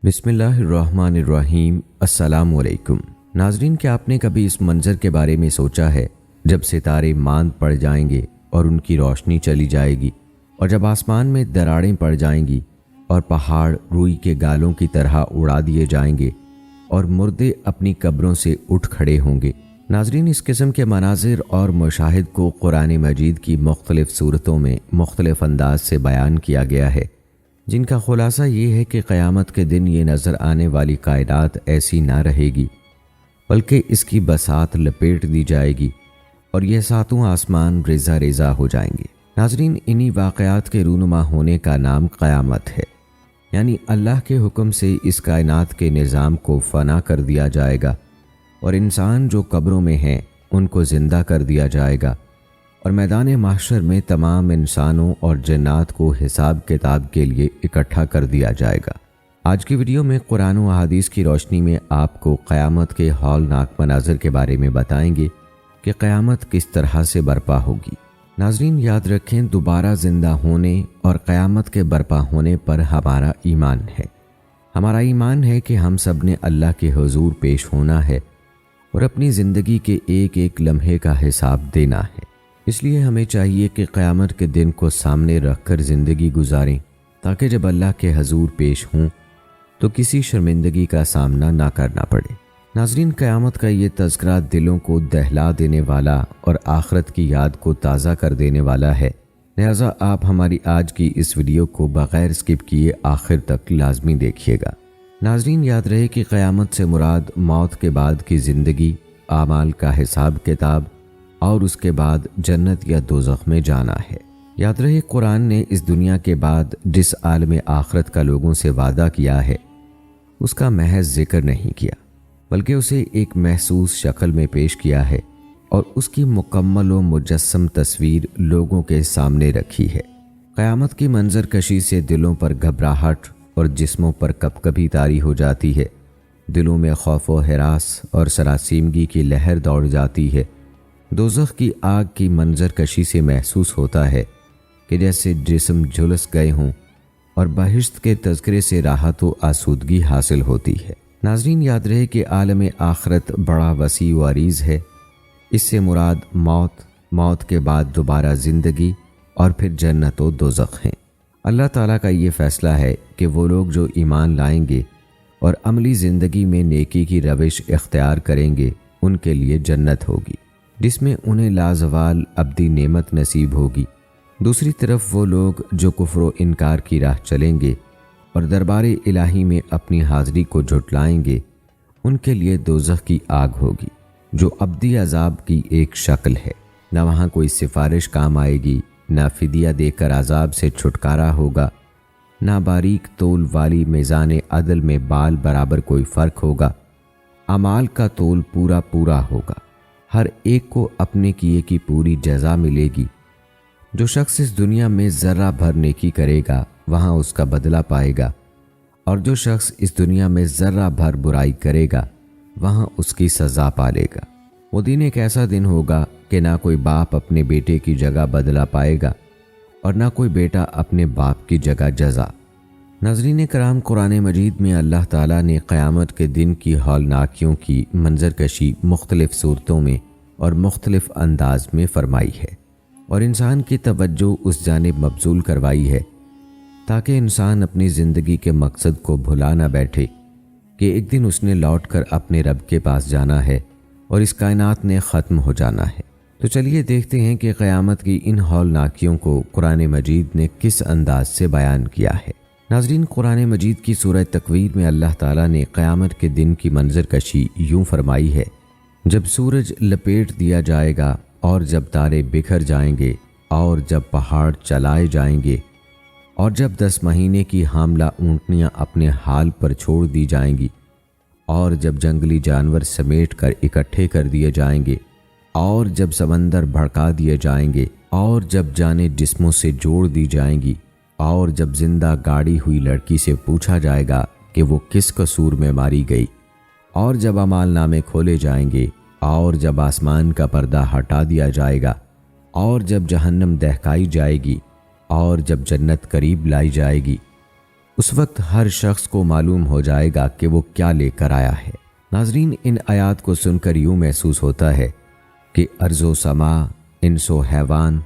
بسم اللہ الرحمن الرحیم۔ السلام علیکم ناظرین، کیا آپ نے کبھی اس منظر کے بارے میں سوچا ہے جب ستارے ماند پڑ جائیں گے اور ان کی روشنی چلی جائے گی، اور جب آسمان میں دراڑیں پڑ جائیں گی اور پہاڑ روئی کے گالوں کی طرح اڑا دیے جائیں گے اور مردے اپنی قبروں سے اٹھ کھڑے ہوں گے؟ ناظرین، اس قسم کے مناظر اور مشاہد کو قرآن مجید کی مختلف صورتوں میں مختلف انداز سے بیان کیا گیا ہے، جن کا خلاصہ یہ ہے کہ قیامت کے دن یہ نظر آنے والی کائنات ایسی نہ رہے گی، بلکہ اس کی بساط لپیٹ دی جائے گی اور یہ ساتوں آسمان ریزہ ریزہ ہو جائیں گے۔ ناظرین، انہی واقعات کے رونما ہونے کا نام قیامت ہے، یعنی اللہ کے حکم سے اس کائنات کے نظام کو فنا کر دیا جائے گا اور انسان جو قبروں میں ہیں ان کو زندہ کر دیا جائے گا، اور میدان محشر میں تمام انسانوں اور جنات کو حساب کتاب کے لیے اکٹھا کر دیا جائے گا۔ آج کی ویڈیو میں قرآن و احادیث کی روشنی میں آپ کو قیامت کے ہولناک مناظر کے بارے میں بتائیں گے کہ قیامت کس طرح سے برپا ہوگی۔ ناظرین، یاد رکھیں، دوبارہ زندہ ہونے اور قیامت کے برپا ہونے پر ہمارا ایمان ہے۔ ہمارا ایمان ہے کہ ہم سب نے اللہ کے حضور پیش ہونا ہے اور اپنی زندگی کے ایک ایک لمحے کا حساب دینا ہے۔ اس لیے ہمیں چاہیے کہ قیامت کے دن کو سامنے رکھ کر زندگی گزاریں، تاکہ جب اللہ کے حضور پیش ہوں تو کسی شرمندگی کا سامنا نہ کرنا پڑے۔ ناظرین، قیامت کا یہ تذکرہ دلوں کو دہلا دینے والا اور آخرت کی یاد کو تازہ کر دینے والا ہے، لہٰذا آپ ہماری آج کی اس ویڈیو کو بغیر اسکپ کیے آخر تک لازمی دیکھیے گا۔ ناظرین، یاد رہے کہ قیامت سے مراد موت کے بعد کی زندگی، اعمال کا حساب کتاب اور اس کے بعد جنت یا دوزخ میں جانا ہے۔ یاد رہے، قرآن نے اس دنیا کے بعد جس عالم آخرت کا لوگوں سے وعدہ کیا ہے اس کا محض ذکر نہیں کیا، بلکہ اسے ایک محسوس شکل میں پیش کیا ہے اور اس کی مکمل و مجسم تصویر لوگوں کے سامنے رکھی ہے۔ قیامت کی منظر کشی سے دلوں پر گھبراہٹ اور جسموں پر کپکپی طاری ہو جاتی ہے، دلوں میں خوف و ہراس اور سراسیمگی کی لہر دوڑ جاتی ہے۔ دوزخ کی آگ کی منظر کشی سے محسوس ہوتا ہے کہ جیسے جسم جھلس گئے ہوں اور بہشت کے تذکرے سے راحت و آسودگی حاصل ہوتی ہے۔ ناظرین، یاد رہے کہ عالم آخرت بڑا وسیع و عریض ہے۔ اس سے مراد موت کے بعد دوبارہ زندگی اور پھر جنت و دوزخ ہیں۔ اللہ تعالیٰ کا یہ فیصلہ ہے کہ وہ لوگ جو ایمان لائیں گے اور عملی زندگی میں نیکی کی روش اختیار کریں گے ان کے لیے جنت ہوگی، جس میں انہیں لازوال ابدی نعمت نصیب ہوگی۔ دوسری طرف وہ لوگ جو کفر و انکار کی راہ چلیں گے اور دربار الہی میں اپنی حاضری کو جھٹلائیں گے، ان کے لیے دوزخ کی آگ ہوگی، جو ابدی عذاب کی ایک شکل ہے۔ نہ وہاں کوئی سفارش کام آئے گی، نہ فدیہ دے کر عذاب سے چھٹکارا ہوگا، نہ باریک تول والی میزان عدل میں بال برابر کوئی فرق ہوگا۔ اعمال کا تول پورا پورا ہوگا، ہر ایک کو اپنے کیے کی پوری جزا ملے گی۔ جو شخص اس دنیا میں ذرہ بھر نیکی کرے گا وہاں اس کا بدلہ پائے گا، اور جو شخص اس دنیا میں ذرہ بھر برائی کرے گا وہاں اس کی سزا پالے گا۔ وہ دن ایک ایسا دن ہوگا کہ نہ کوئی باپ اپنے بیٹے کی جگہ بدلہ پائے گا اور نہ کوئی بیٹا اپنے باپ کی جگہ جزا۔ ناظرین کرام، قرآن مجید میں اللہ تعالیٰ نے قیامت کے دن کی ہولناکیوں کی منظر کشی مختلف صورتوں میں اور مختلف انداز میں فرمائی ہے، اور انسان کی توجہ اس جانب مبذول کروائی ہے تاکہ انسان اپنی زندگی کے مقصد کو بھلا نہ بیٹھے کہ ایک دن اس نے لوٹ کر اپنے رب کے پاس جانا ہے اور اس کائنات نے ختم ہو جانا ہے۔ تو چلیے دیکھتے ہیں کہ قیامت کی ان ہولناکیوں کو قرآن مجید نے کس انداز سے بیان کیا ہے۔ ناظرین، قرآن مجید کی سورہ تکویر میں اللہ تعالیٰ نے قیامت کے دن کی منظر کشی یوں فرمائی ہے: جب سورج لپیٹ دیا جائے گا اور جب تارے بکھر جائیں گے اور جب پہاڑ چلائے جائیں گے اور جب 10 مہینے کی حاملہ اونٹنیاں اپنے حال پر چھوڑ دی جائیں گی اور جب جنگلی جانور سمیٹ کر اکٹھے کر دیے جائیں گے اور جب سمندر بھڑکا دیے جائیں گے اور جب جانیں جسموں سے جوڑ دی جائیں گی اور جب زندہ گاڑی ہوئی لڑکی سے پوچھا جائے گا کہ وہ کس قصور میں ماری گئی اور جب اعمال نامے کھولے جائیں گے اور جب آسمان کا پردہ ہٹا دیا جائے گا اور جب جہنم دہکائی جائے گی اور جب جنت قریب لائی جائے گی، اس وقت ہر شخص کو معلوم ہو جائے گا کہ وہ کیا لے کر آیا ہے۔ ناظرین، ان آیات کو سن کر یوں محسوس ہوتا ہے کہ ارض و سما، انس و حیوان،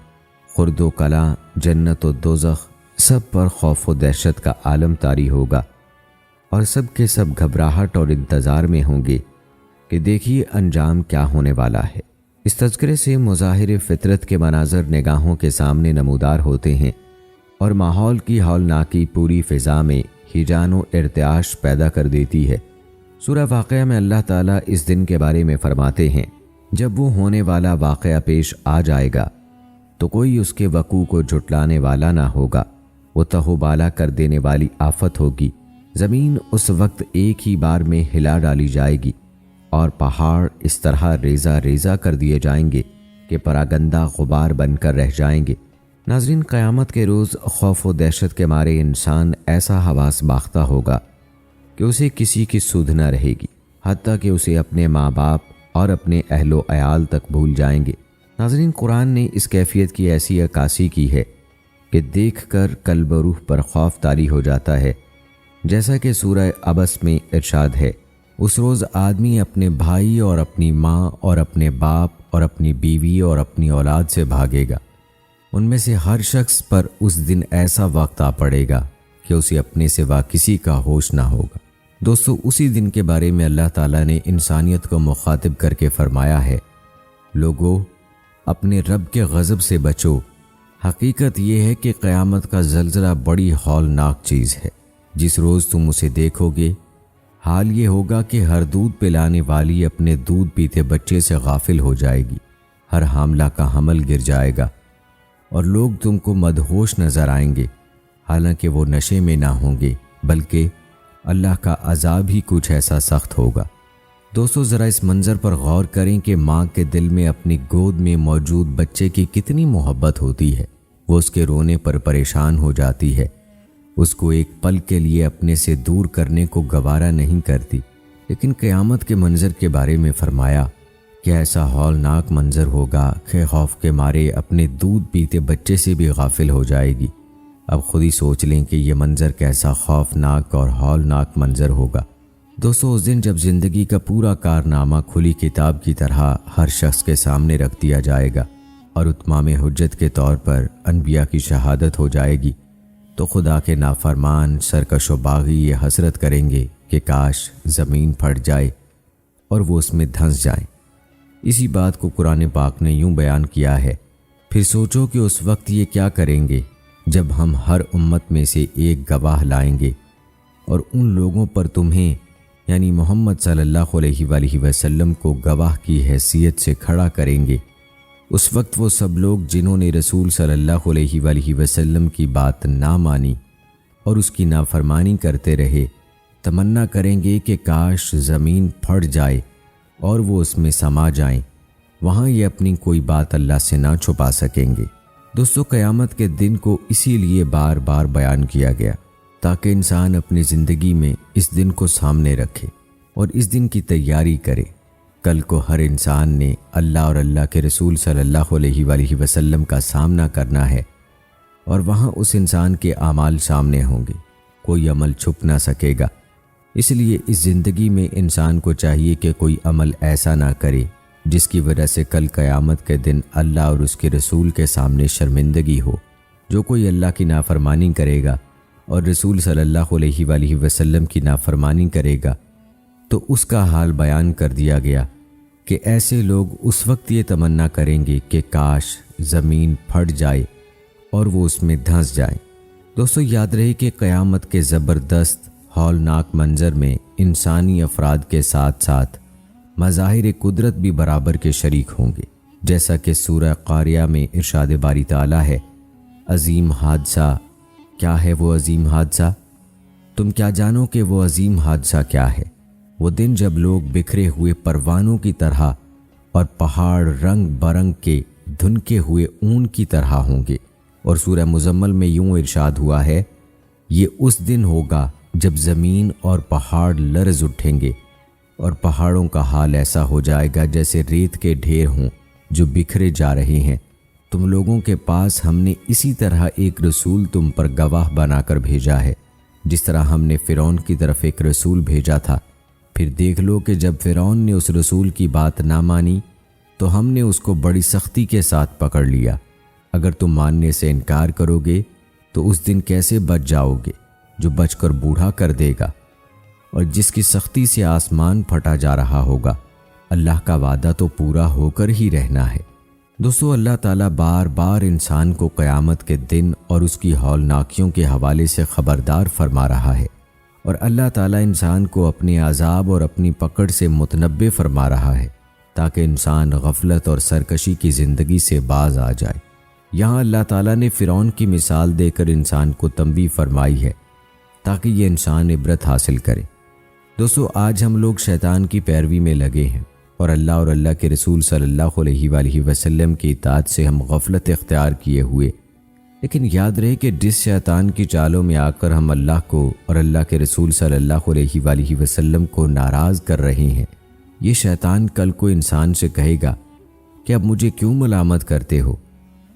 خرد و کلاں، جنت و دوزخ، سب پر خوف و دہشت کا عالم طاری ہوگا، اور سب کے سب گھبراہٹ اور انتظار میں ہوں گے کہ دیکھیے انجام کیا ہونے والا ہے۔ اس تذکرے سے مظاہر فطرت کے مناظر نگاہوں کے سامنے نمودار ہوتے ہیں، اور ماحول کی ہولناکی پوری فضا میں ہیجان و ارتعاش پیدا کر دیتی ہے۔ سورہ واقعہ میں اللہ تعالیٰ اس دن کے بارے میں فرماتے ہیں، جب وہ ہونے والا واقعہ پیش آ جائے گا تو کوئی اس کے وقوع کو جھٹلانے والا نہ ہوگا، وہ تہو بالا کر دینے والی آفت ہوگی۔ زمین اس وقت ایک ہی بار میں ہلا ڈالی جائے گی، اور پہاڑ اس طرح ریزہ ریزہ کر دیے جائیں گے کہ پراگندہ غبار بن کر رہ جائیں گے۔ ناظرین، قیامت کے روز خوف و دہشت کے مارے انسان ایسا حواس باختہ ہوگا کہ اسے کسی کی سدھ نہ رہے گی، حتیٰ کہ اسے اپنے ماں باپ اور اپنے اہل و عیال تک بھول جائیں گے۔ ناظرین، قرآن نے اس کیفیت کی ایسی عکاسی کی ہے کہ دیکھ کر قلب و روح پر خوف طاری ہو جاتا ہے، جیسا کہ سورہ عبس میں ارشاد ہے، اس روز آدمی اپنے بھائی اور اپنی ماں اور اپنے باپ اور اپنی بیوی اور اپنی اولاد سے بھاگے گا۔ ان میں سے ہر شخص پر اس دن ایسا وقت آ پڑے گا کہ اسے اپنے سوا کسی کا ہوش نہ ہوگا۔ دوستو، اسی دن کے بارے میں اللہ تعالیٰ نے انسانیت کو مخاطب کر کے فرمایا ہے، لوگو اپنے رب کے غضب سے بچو۔ حقیقت یہ ہے کہ قیامت کا زلزلہ بڑی ہولناک چیز ہے۔ جس روز تم اسے دیکھو گے، حال یہ ہوگا کہ ہر دودھ پلانے والی اپنے دودھ پیتے بچے سے غافل ہو جائے گی، ہر حاملہ کا حمل گر جائے گا، اور لوگ تم کو مدہوش نظر آئیں گے، حالانکہ وہ نشے میں نہ ہوں گے، بلکہ اللہ کا عذاب ہی کچھ ایسا سخت ہوگا۔ دوستو، ذرا اس منظر پر غور کریں کہ ماں کے دل میں اپنی گود میں موجود بچے کی کتنی محبت ہوتی ہے۔ وہ اس کے رونے پر پریشان ہو جاتی ہے، اس کو ایک پل کے لیے اپنے سے دور کرنے کو گوارا نہیں کرتی۔ لیکن قیامت کے منظر کے بارے میں فرمایا کہ ایسا ہولناک منظر ہوگا کہ خوف کے مارے اپنے دودھ پیتے بچے سے بھی غافل ہو جائے گی۔ اب خود ہی سوچ لیں کہ یہ منظر کیسا خوفناک اور ہولناک منظر ہوگا۔ دوستو، اس دن جب زندگی کا پورا کارنامہ کھلی کتاب کی طرح ہر شخص کے سامنے رکھ دیا جائے گا، اور اتمام حجت کے طور پر انبیاء کی شہادت ہو جائے گی، تو خدا کے نافرمان سرکش و باغی یہ حسرت کریں گے کہ کاش زمین پھٹ جائے اور وہ اس میں دھنس جائیں۔ اسی بات کو قرآن پاک نے یوں بیان کیا ہے، پھر سوچو کہ اس وقت یہ کیا کریں گے جب ہم ہر امت میں سے ایک گواہ لائیں گے، اور ان لوگوں پر تمہیں یعنی محمد صلی اللہ علیہ وآلہ وسلم کو گواہ کی حیثیت سے کھڑا کریں گے۔ اس وقت وہ سب لوگ جنہوں نے رسول صلی اللہ علیہ وآلہ وسلم کی بات نہ مانی اور اس کی نافرمانی کرتے رہے، تمنا کریں گے کہ کاش زمین پھٹ جائے اور وہ اس میں سما جائیں۔ وہاں یہ اپنی کوئی بات اللہ سے نہ چھپا سکیں گے۔ دوستو، قیامت کے دن کو اسی لیے بار بار بیان کیا گیا تاکہ انسان اپنی زندگی میں اس دن کو سامنے رکھے اور اس دن کی تیاری کرے۔ کل کو ہر انسان نے اللہ اور اللہ کے رسول صلی اللہ علیہ وآلہ وسلم کا سامنا کرنا ہے، اور وہاں اس انسان کے اعمال سامنے ہوں گے، کوئی عمل چھپ نہ سکے گا۔ اس لیے اس زندگی میں انسان کو چاہیے کہ کوئی عمل ایسا نہ کرے جس کی وجہ سے کل قیامت کے دن اللہ اور اس کے رسول کے سامنے شرمندگی ہو۔ جو کوئی اللہ کی نافرمانی کرے گا اور رسول صلی اللہ علیہ وآلہ وسلم کی نافرمانی کرے گا تو اس کا حال بیان کر دیا گیا کہ ایسے لوگ اس وقت یہ تمنا کریں گے کہ کاش زمین پھٹ جائے اور وہ اس میں دھنس جائیں۔ دوستو، یاد رہے کہ قیامت کے زبردست ہولناک منظر میں انسانی افراد کے ساتھ ساتھ مظاہر قدرت بھی برابر کے شریک ہوں گے، جیسا کہ سورہ قاریہ میں ارشاد باری تعالیٰ ہے، عظیم حادثہ کیا ہے وہ عظیم حادثہ؟ تم کیا جانو کہ وہ عظیم حادثہ کیا ہے؟ وہ دن جب لوگ بکھرے ہوئے پروانوں کی طرح اور پہاڑ رنگ برنگ کے دھنکے ہوئے اون کی طرح ہوں گے۔ اور سورہ مزمل میں یوں ارشاد ہوا ہے، یہ اس دن ہوگا جب زمین اور پہاڑ لرز اٹھیں گے، اور پہاڑوں کا حال ایسا ہو جائے گا جیسے ریت کے ڈھیر ہوں جو بکھرے جا رہے ہیں۔ تم لوگوں کے پاس ہم نے اسی طرح ایک رسول تم پر گواہ بنا کر بھیجا ہے، جس طرح ہم نے فرعون کی طرف ایک رسول بھیجا تھا۔ پھر دیکھ لو کہ جب فرعون نے اس رسول کی بات نہ مانی تو ہم نے اس کو بڑی سختی کے ساتھ پکڑ لیا۔ اگر تم ماننے سے انکار کرو گے تو اس دن کیسے بچ جاؤ گے جو بچ کر بوڑھا کر دے گا اور جس کی سختی سے آسمان پھٹا جا رہا ہوگا۔ اللہ کا وعدہ تو پورا ہو کر ہی رہنا ہے۔ دوستو، اللہ تعالیٰ بار بار انسان کو قیامت کے دن اور اس کی ہولناکیوں کے حوالے سے خبردار فرما رہا ہے، اور اللہ تعالیٰ انسان کو اپنے عذاب اور اپنی پکڑ سے متنبہ فرما رہا ہے تاکہ انسان غفلت اور سرکشی کی زندگی سے باز آ جائے۔ یہاں اللہ تعالیٰ نے فرعون کی مثال دے کر انسان کو تنبیہ فرمائی ہے تاکہ یہ انسان عبرت حاصل کرے۔ دوستو، آج ہم لوگ شیطان کی پیروی میں لگے ہیں اور اللہ کے رسول صلی اللہ علیہ وآلہ وسلم کی اطاعت سے ہم غفلت اختیار کیے ہوئے، لیکن یاد رہے کہ جس شیطان کی چالوں میں آ کر ہم اللہ کو اور اللہ کے رسول صلی اللہ علیہ وآلہ وسلم کو ناراض کر رہے ہیں، یہ شیطان کل کو انسان سے کہے گا کہ اب مجھے کیوں ملامت کرتے ہو،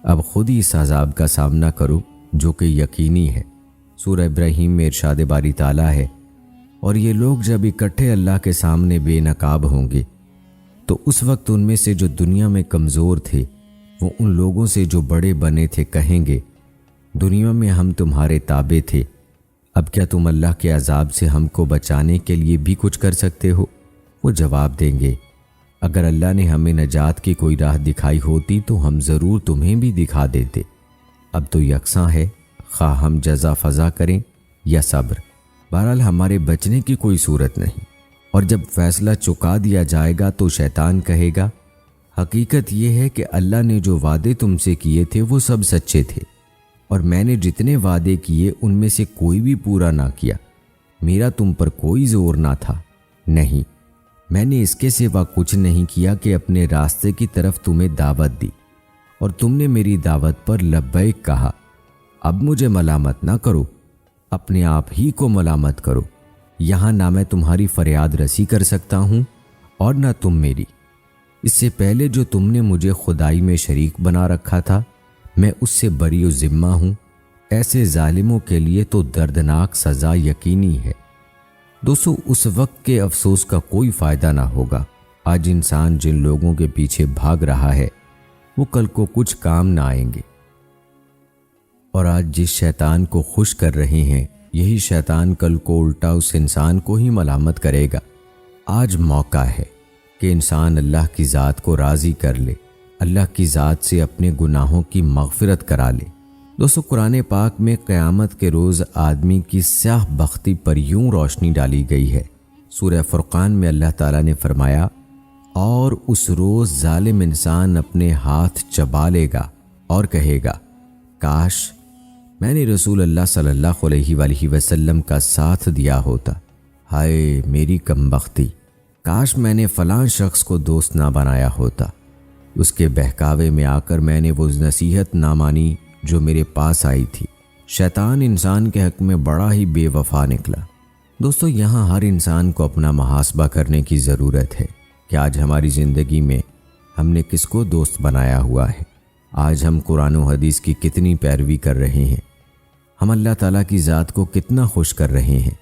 اب خود ہی اس عذاب کا سامنا کرو جو کہ یقینی ہے۔ سورہ ابراہیم میں ارشاد باری تعالیٰ ہے، اور یہ لوگ جب اکٹھے اللہ کے سامنے بے نقاب ہوں گے تو اس وقت ان میں سے جو دنیا میں کمزور تھے وہ ان لوگوں سے جو بڑے بنے تھے کہیں گے، دنیا میں ہم تمہارے تابع تھے، اب کیا تم اللہ کے عذاب سے ہم کو بچانے کے لیے بھی کچھ کر سکتے ہو؟ وہ جواب دیں گے، اگر اللہ نے ہمیں نجات کی کوئی راہ دکھائی ہوتی تو ہم ضرور تمہیں بھی دکھا دیتے۔ اب تو یکساں ہے، خواہ ہم جزا فضا کریں یا صبر، بہرحال ہمارے بچنے کی کوئی صورت نہیں۔ اور جب فیصلہ چکا دیا جائے گا تو شیطان کہے گا، حقیقت یہ ہے کہ اللہ نے جو وعدے تم سے کیے تھے وہ سب سچے تھے، اور میں نے جتنے وعدے کیے ان میں سے کوئی بھی پورا نہ کیا، میرا تم پر کوئی زور نہ تھا، نہیں، میں نے اس کے سوا کچھ نہیں کیا کہ اپنے راستے کی طرف تمہیں دعوت دی، اور تم نے میری دعوت پر لبیک کہا، اب مجھے ملامت نہ کرو، اپنے آپ ہی کو ملامت کرو، یہاں نہ میں تمہاری فریاد رسی کر سکتا ہوں اور نہ تم میری۔ اس سے پہلے جو تم نے مجھے خدائی میں شریک بنا رکھا تھا میں اس سے بری و ذمہ ہوں، ایسے ظالموں کے لیے تو دردناک سزا یقینی ہے۔ دوستو، اس وقت کے افسوس کا کوئی فائدہ نہ ہوگا۔ آج انسان جن لوگوں کے پیچھے بھاگ رہا ہے وہ کل کو کچھ کام نہ آئیں گے، اور آج جس شیطان کو خوش کر رہے ہیں یہی شیطان کل کو الٹا اس انسان کو ہی ملامت کرے گا۔ آج موقع ہے کہ انسان اللہ کی ذات کو راضی کر لے، اللہ کی ذات سے اپنے گناہوں کی مغفرت کرا لے۔ دوستو، قرآن پاک میں قیامت کے روز آدمی کی سیاہ بختی پر یوں روشنی ڈالی گئی ہے۔ سورہ فرقان میں اللہ تعالیٰ نے فرمایا، اور اس روز ظالم انسان اپنے ہاتھ چبا لے گا اور کہے گا، کاش میں نے رسول اللہ صلی اللہ علیہ وآلہ وسلم کا ساتھ دیا ہوتا، ہائے میری کمبختی، کاش میں نے فلاں شخص کو دوست نہ بنایا ہوتا، اس کے بہکاوے میں آ کر میں نے وہ نصیحت نہ مانی جو میرے پاس آئی تھی۔ شیطان انسان کے حق میں بڑا ہی بے وفا نکلا۔ دوستو، یہاں ہر انسان کو اپنا محاسبہ کرنے کی ضرورت ہے کہ آج ہماری زندگی میں ہم نے کس کو دوست بنایا ہوا ہے، آج ہم قرآن و حدیث کی کتنی پیروی کر رہے ہیں، ہم اللہ تعالیٰ کی ذات کو کتنا خوش کر رہے ہیں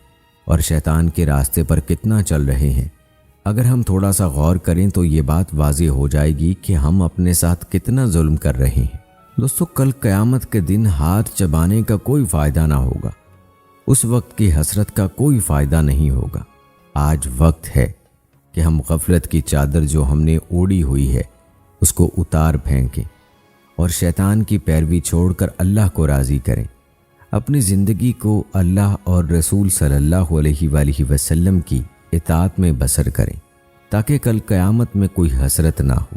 اور شیطان کے راستے پر کتنا چل رہے ہیں۔ اگر ہم تھوڑا سا غور کریں تو یہ بات واضح ہو جائے گی کہ ہم اپنے ساتھ کتنا ظلم کر رہے ہیں۔ دوستو، کل قیامت کے دن ہاتھ چبانے کا کوئی فائدہ نہ ہوگا، اس وقت کی حسرت کا کوئی فائدہ نہیں ہوگا۔ آج وقت ہے کہ ہم غفلت کی چادر جو ہم نے اوڑھی ہوئی ہے اس کو اتار پھینکیں اور شیطان کی پیروی چھوڑ کر اللہ کو راضی کریں، اپنی زندگی کو اللہ اور رسول صلی اللہ علیہ وآلہ وسلم کی اطاعت میں بسر کریں تاکہ کل قیامت میں کوئی حسرت نہ ہو۔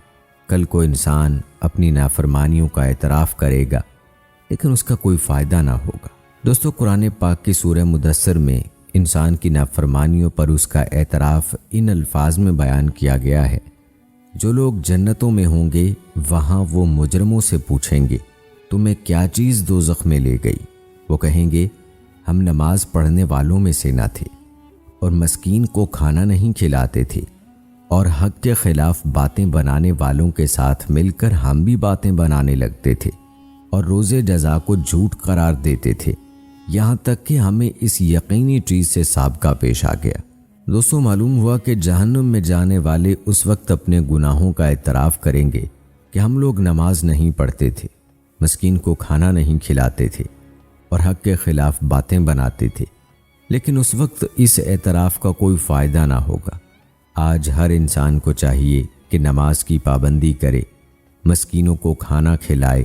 کل کو انسان اپنی نافرمانیوں کا اعتراف کرے گا لیکن اس کا کوئی فائدہ نہ ہوگا۔ دوستو، قرآن پاک کی سورہ مدثر میں انسان کی نافرمانیوں پر اس کا اعتراف ان الفاظ میں بیان کیا گیا ہے، جو لوگ جنتوں میں ہوں گے وہاں وہ مجرموں سے پوچھیں گے، تمہیں کیا چیز دوزخ میں لے گئی؟ وہ کہیں گے، ہم نماز پڑھنے والوں میں سے نہ تھے اور مسکین کو کھانا نہیں کھلاتے تھے، اور حق کے خلاف باتیں بنانے والوں کے ساتھ مل کر ہم بھی باتیں بنانے لگتے تھے اور روزے جزا کو جھوٹ قرار دیتے تھے۔ یہاں تک کہ ہمیں اس یقینی چیز سے سابقہ پیش آ گیا۔ دوستو، معلوم ہوا کہ جہنم میں جانے والے اس وقت اپنے گناہوں کا اعتراف کریں گے کہ ہم لوگ نماز نہیں پڑھتے تھے، مسکین کو کھانا نہیں کھلاتے تھے اور حق کے خلاف باتیں بناتے تھے، لیکن اس وقت اس اعتراف کا کوئی فائدہ نہ ہوگا۔ آج ہر انسان کو چاہیے کہ نماز کی پابندی کرے، مسکینوں کو کھانا کھلائے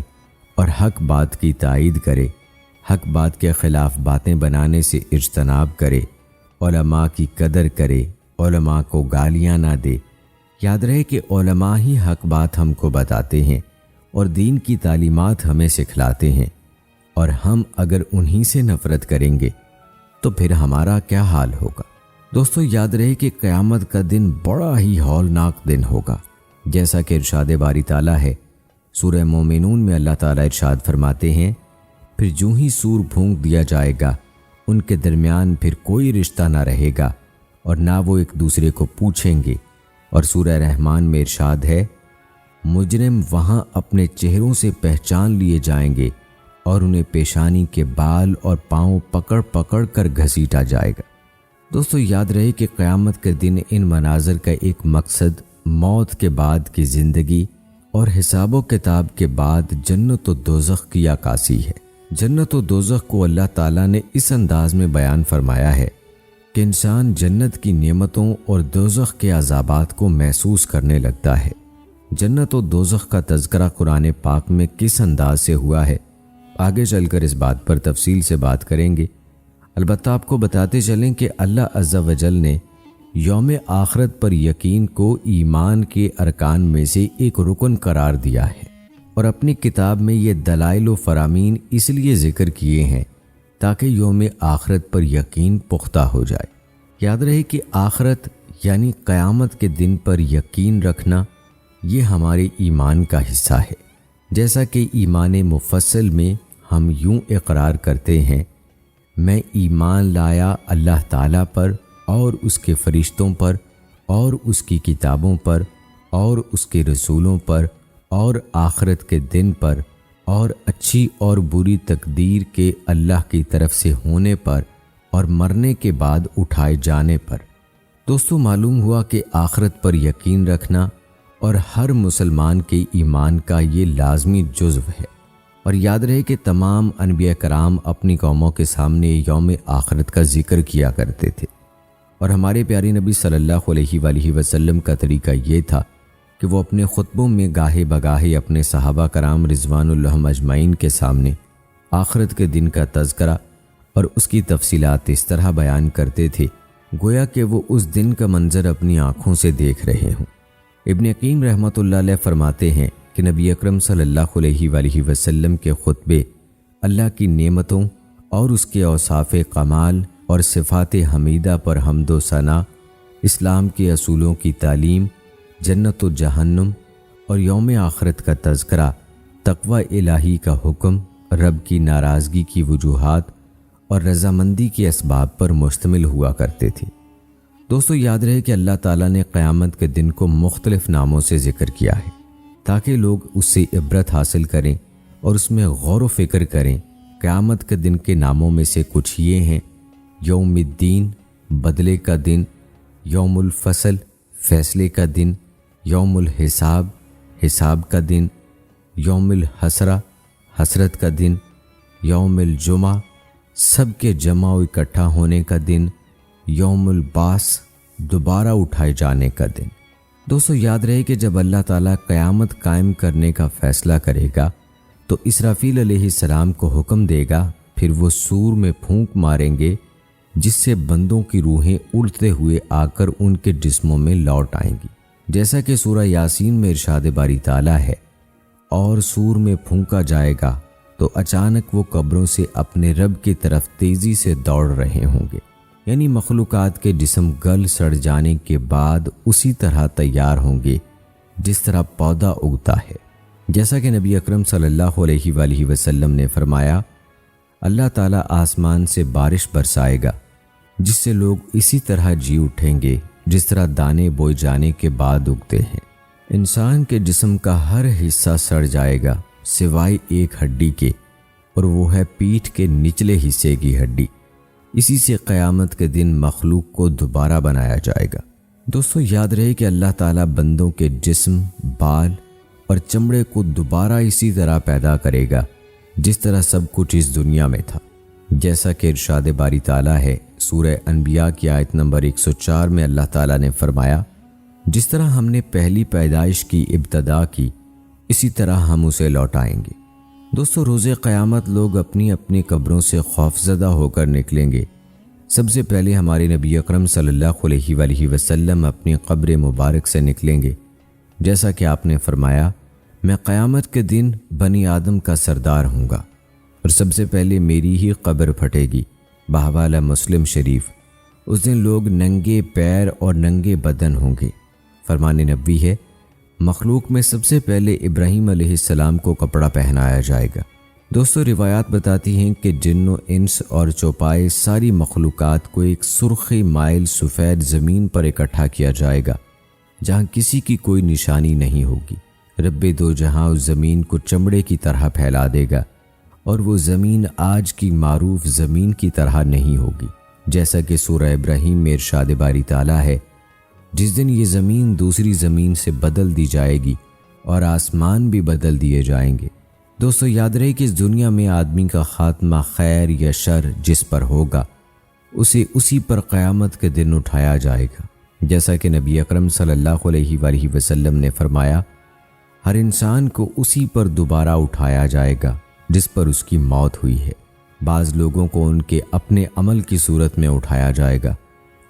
اور حق بات کی تائید کرے، حق بات کے خلاف باتیں بنانے سے اجتناب کرے، علماء کی قدر کرے، علماء کو گالیاں نہ دے۔ یاد رہے کہ علماء ہی حق بات ہم کو بتاتے ہیں اور دین کی تعلیمات ہمیں سکھلاتے ہیں، اور ہم اگر انہی سے نفرت کریں گے تو پھر ہمارا کیا حال ہوگا؟ دوستو، یاد رہے کہ قیامت کا دن بڑا ہی ہولناک دن ہوگا، جیسا کہ ارشاد باری تعالیٰ ہے۔ سورہ مومنون میں اللہ تعالیٰ ارشاد فرماتے ہیں، پھر جوں ہی سور پھونک دیا جائے گا، ان کے درمیان پھر کوئی رشتہ نہ رہے گا اور نہ وہ ایک دوسرے کو پوچھیں گے۔ اور سورہ رحمان میں ارشاد ہے، مجرم وہاں اپنے چہروں سے پہچان لیے جائیں گے اور انہیں پیشانی کے بال اور پاؤں پکڑ پکڑ کر گھسیٹا جائے گا۔ دوستو، یاد رہے کہ قیامت کے دن ان مناظر کا ایک مقصد موت کے بعد کی زندگی اور حساب و کتاب کے بعد جنت و دوزخ کی عکاسی ہے۔ جنت و دوزخ کو اللہ تعالیٰ نے اس انداز میں بیان فرمایا ہے کہ انسان جنت کی نعمتوں اور دوزخ کے عذابات کو محسوس کرنے لگتا ہے۔ جنت و دوزخ کا تذکرہ قرآن پاک میں کس انداز سے ہوا ہے، آگے چل کر اس بات پر تفصیل سے بات کریں گے۔ البتہ آپ کو بتاتے چلیں کہ اللہ عز و جل نے یوم آخرت پر یقین کو ایمان کے ارکان میں سے ایک رکن قرار دیا ہے، اور اپنی کتاب میں یہ دلائل و فرامین اس لیے ذکر کیے ہیں تاکہ یوم آخرت پر یقین پختہ ہو جائے۔ یاد رہے کہ آخرت یعنی قیامت کے دن پر یقین رکھنا یہ ہمارے ایمان کا حصہ ہے، جیسا کہ ایمان مفصل میں ہم یوں اقرار کرتے ہیں، میں ایمان لایا اللہ تعالیٰ پر اور اس کے فرشتوں پر اور اس کی کتابوں پر اور اس کے رسولوں پر اور آخرت کے دن پر اور اچھی اور بری تقدیر کے اللہ کی طرف سے ہونے پر اور مرنے کے بعد اٹھائے جانے پر۔ دوستو، معلوم ہوا کہ آخرت پر یقین رکھنا اور ہر مسلمان کے ایمان کا یہ لازمی جزو ہے۔ اور یاد رہے کہ تمام انبیاء کرام اپنی قوموں کے سامنے یوم آخرت کا ذکر کیا کرتے تھے، اور ہمارے پیارے نبی صلی اللہ علیہ وآلہ وسلم کا طریقہ یہ تھا کہ وہ اپنے خطبوں میں گاہے بگاہے اپنے صحابہ کرام رضوان اللہ اجمعین کے سامنے آخرت کے دن کا تذکرہ اور اس کی تفصیلات اس طرح بیان کرتے تھے گویا کہ وہ اس دن کا منظر اپنی آنکھوں سے دیکھ رہے ہوں۔ ابن قیم رحمۃ اللہ علیہ فرماتے ہیں کہ نبی اکرم صلی اللہ علیہ وآلہ وسلم کے خطبے اللہ کی نعمتوں اور اس کے اوصاف کمال اور صفات حمیدہ پر حمد و ثنا، اسلام کے اصولوں کی تعلیم، جنت و جہنم اور یوم آخرت کا تذکرہ، تقوی الہی کا حکم، رب کی ناراضگی کی وجوہات اور رضامندی کے اسباب پر مشتمل ہوا کرتے تھے۔ دوستو، یاد رہے کہ اللہ تعالیٰ نے قیامت کے دن کو مختلف ناموں سے ذکر کیا ہے تاکہ لوگ اس سے عبرت حاصل کریں اور اس میں غور و فکر کریں۔ قیامت کے دن کے ناموں میں سے کچھ یہ ہیں: یوم الدین، بدلے کا دن، یوم الفصل، فیصلے کا دن، یوم الحساب، حساب کا دن، یوم الحسرہ، حسرت کا دن، یوم الجمعہ، سب کے جمع و اکٹھا ہونے کا دن، یوم البعث، دوبارہ اٹھائے جانے کا دن۔ دوستو، یاد رہے کہ جب اللہ تعالیٰ قیامت قائم کرنے کا فیصلہ کرے گا تو اسرافیل علیہ السلام کو حکم دے گا، پھر وہ سور میں پھونک ماریں گے جس سے بندوں کی روحیں اڑتے ہوئے آ کر ان کے جسموں میں لوٹ آئیں گی، جیسا کہ سورہ یاسین میں ارشاد باری تعالیٰ ہے، اور سور میں پھونکا جائے گا تو اچانک وہ قبروں سے اپنے رب کی طرف تیزی سے دوڑ رہے ہوں گے، یعنی مخلوقات کے جسم گل سڑ جانے کے بعد اسی طرح تیار ہوں گے جس طرح پودا اگتا ہے۔ جیسا کہ نبی اکرم صلی اللہ علیہ وآلہ وسلم نے فرمایا، اللہ تعالیٰ آسمان سے بارش برسائے گا جس سے لوگ اسی طرح جی اٹھیں گے جس طرح دانے بوئے جانے کے بعد اگتے ہیں۔ انسان کے جسم کا ہر حصہ سڑ جائے گا سوائے ایک ہڈی کے، اور وہ ہے پیٹھ کے نچلے حصے کی ہڈی۔ اسی سے قیامت کے دن مخلوق کو دوبارہ بنایا جائے گا۔ دوستو یاد رہے کہ اللہ تعالیٰ بندوں کے جسم، بال اور چمڑے کو دوبارہ اسی طرح پیدا کرے گا جس طرح سب کچھ اس دنیا میں تھا، جیسا کہ ارشاد باری تعالیٰ ہے سورہ انبیاء کی آیت نمبر 104 میں اللہ تعالیٰ نے فرمایا، جس طرح ہم نے پہلی پیدائش کی ابتدا کی اسی طرح ہم اسے لوٹائیں گے۔ دوستو روز قیامت لوگ اپنی اپنی قبروں سے خوفزدہ ہو کر نکلیں گے۔ سب سے پہلے ہمارے نبی اکرم صلی اللہ علیہ وآلہ وسلم اپنی قبر مبارک سے نکلیں گے، جیسا کہ آپ نے فرمایا، میں قیامت کے دن بنی آدم کا سردار ہوں گا اور سب سے پہلے میری ہی قبر پھٹے گی، بحوالہ مسلم شریف۔ اس دن لوگ ننگے پیر اور ننگے بدن ہوں گے۔ فرمان نبوی ہے، مخلوق میں سب سے پہلے ابراہیم علیہ السلام کو کپڑا پہنایا جائے گا۔ دوستو روایات بتاتی ہیں کہ جن و انس اور چوپائے ساری مخلوقات کو ایک سرخی مائل سفید زمین پر اکٹھا کیا جائے گا جہاں کسی کی کوئی نشانی نہیں ہوگی۔ رب دو جہاں اس زمین کو چمڑے کی طرح پھیلا دے گا اور وہ زمین آج کی معروف زمین کی طرح نہیں ہوگی، جیسا کہ سورہ ابراہیم میں ارشاد باری تعالیٰ ہے، جس دن یہ زمین دوسری زمین سے بدل دی جائے گی اور آسمان بھی بدل دیے جائیں گے۔ دوستو یاد رہے کہ اس دنیا میں آدمی کا خاتمہ خیر یا شر جس پر ہوگا اسے اسی پر قیامت کے دن اٹھایا جائے گا، جیسا کہ نبی اکرم صلی اللہ علیہ وآلہ وسلم نے فرمایا، ہر انسان کو اسی پر دوبارہ اٹھایا جائے گا جس پر اس کی موت ہوئی ہے۔ بعض لوگوں کو ان کے اپنے عمل کی صورت میں اٹھایا جائے گا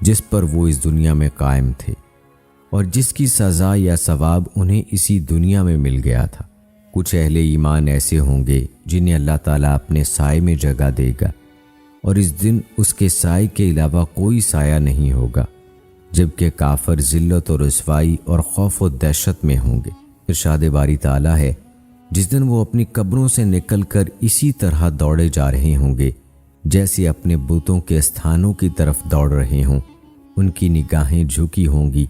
جس پر وہ اس دنیا میں قائم تھے اور جس کی سزا یا ثواب انہیں اسی دنیا میں مل گیا تھا۔ کچھ اہل ایمان ایسے ہوں گے جنہیں اللہ تعالیٰ اپنے سائے میں جگہ دے گا اور اس دن اس کے سائے کے علاوہ کوئی سایہ نہیں ہوگا، جبکہ کافر ذلت و رسوائی اور خوف و دہشت میں ہوں گے۔ ارشاد باری تعالیٰ ہے، جس دن وہ اپنی قبروں سے نکل کر اسی طرح دوڑے جا رہے ہوں گے جیسے اپنے بتوں کے استھانوں کی طرف دوڑ رہے ہوں۔ ان کی نگاہیں جھکی ہوں گی،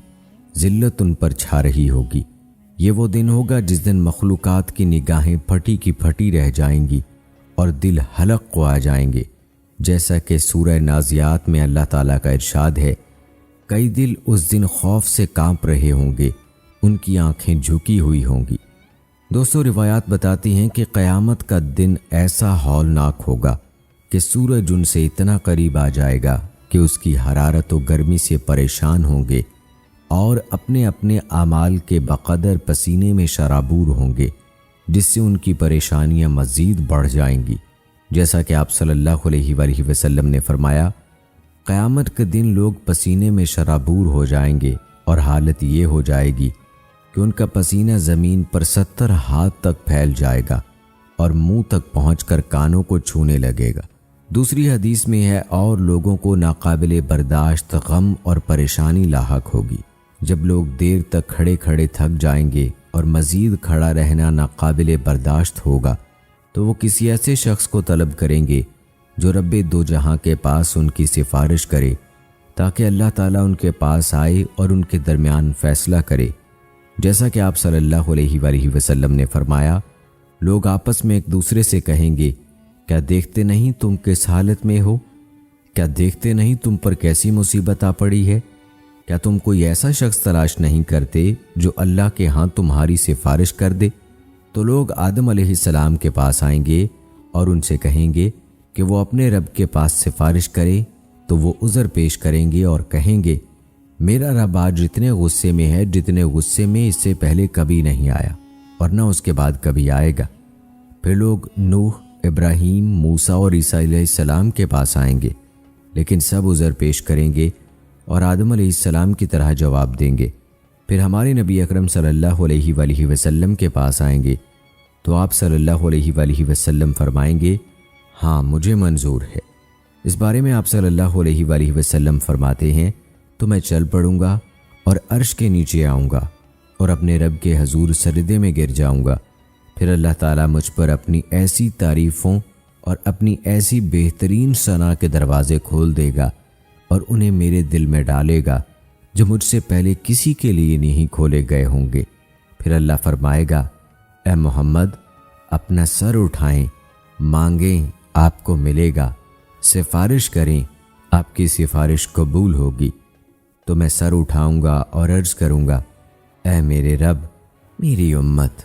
ذلت ان پر چھا رہی ہوگی۔ یہ وہ دن ہوگا جس دن مخلوقات کی نگاہیں پھٹی کی پھٹی رہ جائیں گی اور دل حلق کو آ جائیں گے، جیسا کہ سورہ نازیات میں اللہ تعالیٰ کا ارشاد ہے، کئی دل اس دن خوف سے کانپ رہے ہوں گے، ان کی آنکھیں جھکی ہوئی ہوں گی۔ دوستو روایات بتاتی ہیں کہ قیامت کا دن ایسا ہولناک ہوگا کہ سورج ان سے اتنا قریب آ جائے گا کہ اس کی حرارت و گرمی سے پریشان ہوں گے اور اپنے اپنے اعمال کے بقدر پسینے میں شرابور ہوں گے، جس سے ان کی پریشانیاں مزید بڑھ جائیں گی، جیسا کہ آپ صلی اللہ علیہ وآلہ وسلم نے فرمایا، قیامت کے دن لوگ پسینے میں شرابور ہو جائیں گے اور حالت یہ ہو جائے گی کہ ان کا پسینہ زمین پر 70 ہاتھ تک پھیل جائے گا اور منہ تک پہنچ کر کانوں کو چھونے لگے گا۔ دوسری حدیث میں ہے، اور لوگوں کو ناقابل برداشت غم اور پریشانی لاحق ہوگی۔ جب لوگ دیر تک کھڑے کھڑے تھک جائیں گے اور مزید کھڑا رہنا ناقابل برداشت ہوگا تو وہ کسی ایسے شخص کو طلب کریں گے جو رب دو جہاں کے پاس ان کی سفارش کرے تاکہ اللہ تعالیٰ ان کے پاس آئے اور ان کے درمیان فیصلہ کرے، جیسا کہ آپ صلی اللہ علیہ وآلہ وسلم نے فرمایا، لوگ آپس میں ایک دوسرے سے کہیں گے، کیا دیکھتے نہیں تم کس حالت میں ہو؟ کیا دیکھتے نہیں تم پر کیسی مصیبت آ پڑی ہے؟ کیا تم کوئی ایسا شخص تلاش نہیں کرتے جو اللہ کے ہاں تمہاری سفارش کر دے؟ تو لوگ آدم علیہ السلام کے پاس آئیں گے اور ان سے کہیں گے کہ وہ اپنے رب کے پاس سفارش کرے، تو وہ عذر پیش کریں گے اور کہیں گے، میرا رب آج اتنے غصے میں ہے جتنے غصے میں اس سے پہلے کبھی نہیں آیا اور نہ اس کے بعد کبھی آئے گا۔ پھر لوگ نوح، ابراہیم، موسیٰ اور عیسیٰ علیہ السلام کے پاس آئیں گے، لیکن سب عذر پیش کریں گے اور آدم علیہ السلام کی طرح جواب دیں گے۔ پھر ہمارے نبی اکرم صلی اللہ علیہ وآلہ وسلم کے پاس آئیں گے تو آپ صلی اللہ علیہ وآلہ وسلم فرمائیں گے، ہاں مجھے منظور ہے۔ اس بارے میں آپ صلی اللہ علیہ وآلہ وسلم فرماتے ہیں، تو میں چل پڑوں گا اور عرش کے نیچے آؤں گا اور اپنے رب کے حضور سجدے میں گر جاؤں گا۔ پھر اللہ تعالیٰ مجھ پر اپنی ایسی تعریفوں اور اپنی ایسی بہترین ثنا کے دروازے کھول دے گا اور انہیں میرے دل میں ڈالے گا جو مجھ سے پہلے کسی کے لیے نہیں کھولے گئے ہوں گے۔ پھر اللہ فرمائے گا، اے محمد اپنا سر اٹھائیں مانگیں آپ کو ملے گا، سفارش کریں آپ کی سفارش قبول ہوگی۔ تو میں سر اٹھاؤں گا اور عرض کروں گا، اے میرے رب، میری امت،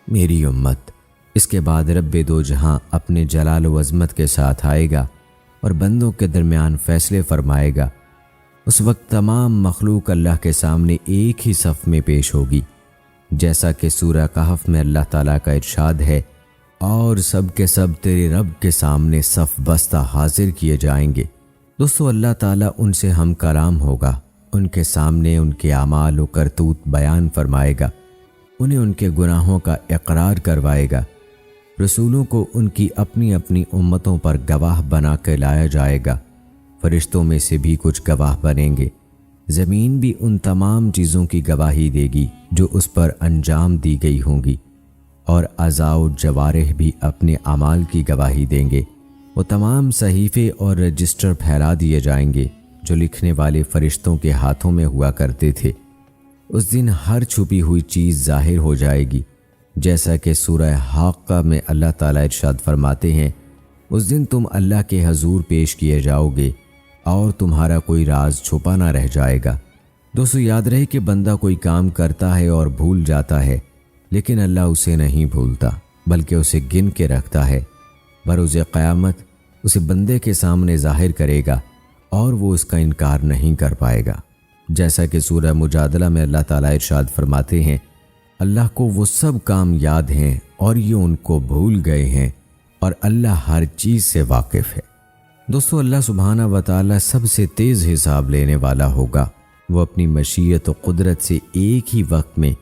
میری امت۔ اس کے بعد رب دو جہاں اپنے جلال و عظمت کے ساتھ آئے گا اور بندوں کے درمیان فیصلے فرمائے گا۔ اس وقت تمام مخلوق اللہ کے سامنے ایک ہی صف میں پیش ہوگی، جیسا کہ سورہ کہف میں اللہ تعالیٰ کا ارشاد ہے، اور سب کے سب تیرے رب کے سامنے صف بستہ حاضر کیے جائیں گے۔ دوستو، اللہ تعالیٰ ان سے ہم کلام ہوگا، ان کے سامنے ان کے اعمال و کرتوت بیان فرمائے گا، انہیں ان کے گناہوں کا اقرار کروائے گا۔ رسولوں کو ان کی اپنی اپنی امتوں پر گواہ بنا کے لایا جائے گا، فرشتوں میں سے بھی کچھ گواہ بنیں گے، زمین بھی ان تمام چیزوں کی گواہی دے گی جو اس پر انجام دی گئی ہوں گی، اور اعضاء و جوارح بھی اپنے اعمال کی گواہی دیں گے۔ وہ تمام صحیفے اور رجسٹر پھیلا دیے جائیں گے جو لکھنے والے فرشتوں کے ہاتھوں میں ہوا کرتے تھے۔ اس دن ہر چھپی ہوئی چیز ظاہر ہو جائے گی، جیسا کہ سورہ حاقہ میں اللہ تعالیٰ ارشاد فرماتے ہیں، اس دن تم اللہ کے حضور پیش کیے جاؤ گے اور تمہارا کوئی راز چھپا نہ رہ جائے گا۔ دوستو، یاد رہے کہ بندہ کوئی کام کرتا ہے اور بھول جاتا ہے، لیکن اللہ اسے نہیں بھولتا بلکہ اسے گن کے رکھتا ہے۔ بروز قیامت اسے بندے کے سامنے ظاہر کرے گا اور وہ اس کا انکار نہیں کر پائے گا، جیسا کہ سورہ مجادلہ میں اللہ تعالیٰ ارشاد فرماتے ہیں، اللہ کو وہ سب کام یاد ہیں اور یہ ان کو بھول گئے ہیں، اور اللہ ہر چیز سے واقف ہے۔ دوستو، اللہ سبحانہ و تعالیٰ سب سے تیز حساب لینے والا ہوگا۔ وہ اپنی مشیت و قدرت سے ایک ہی وقت میں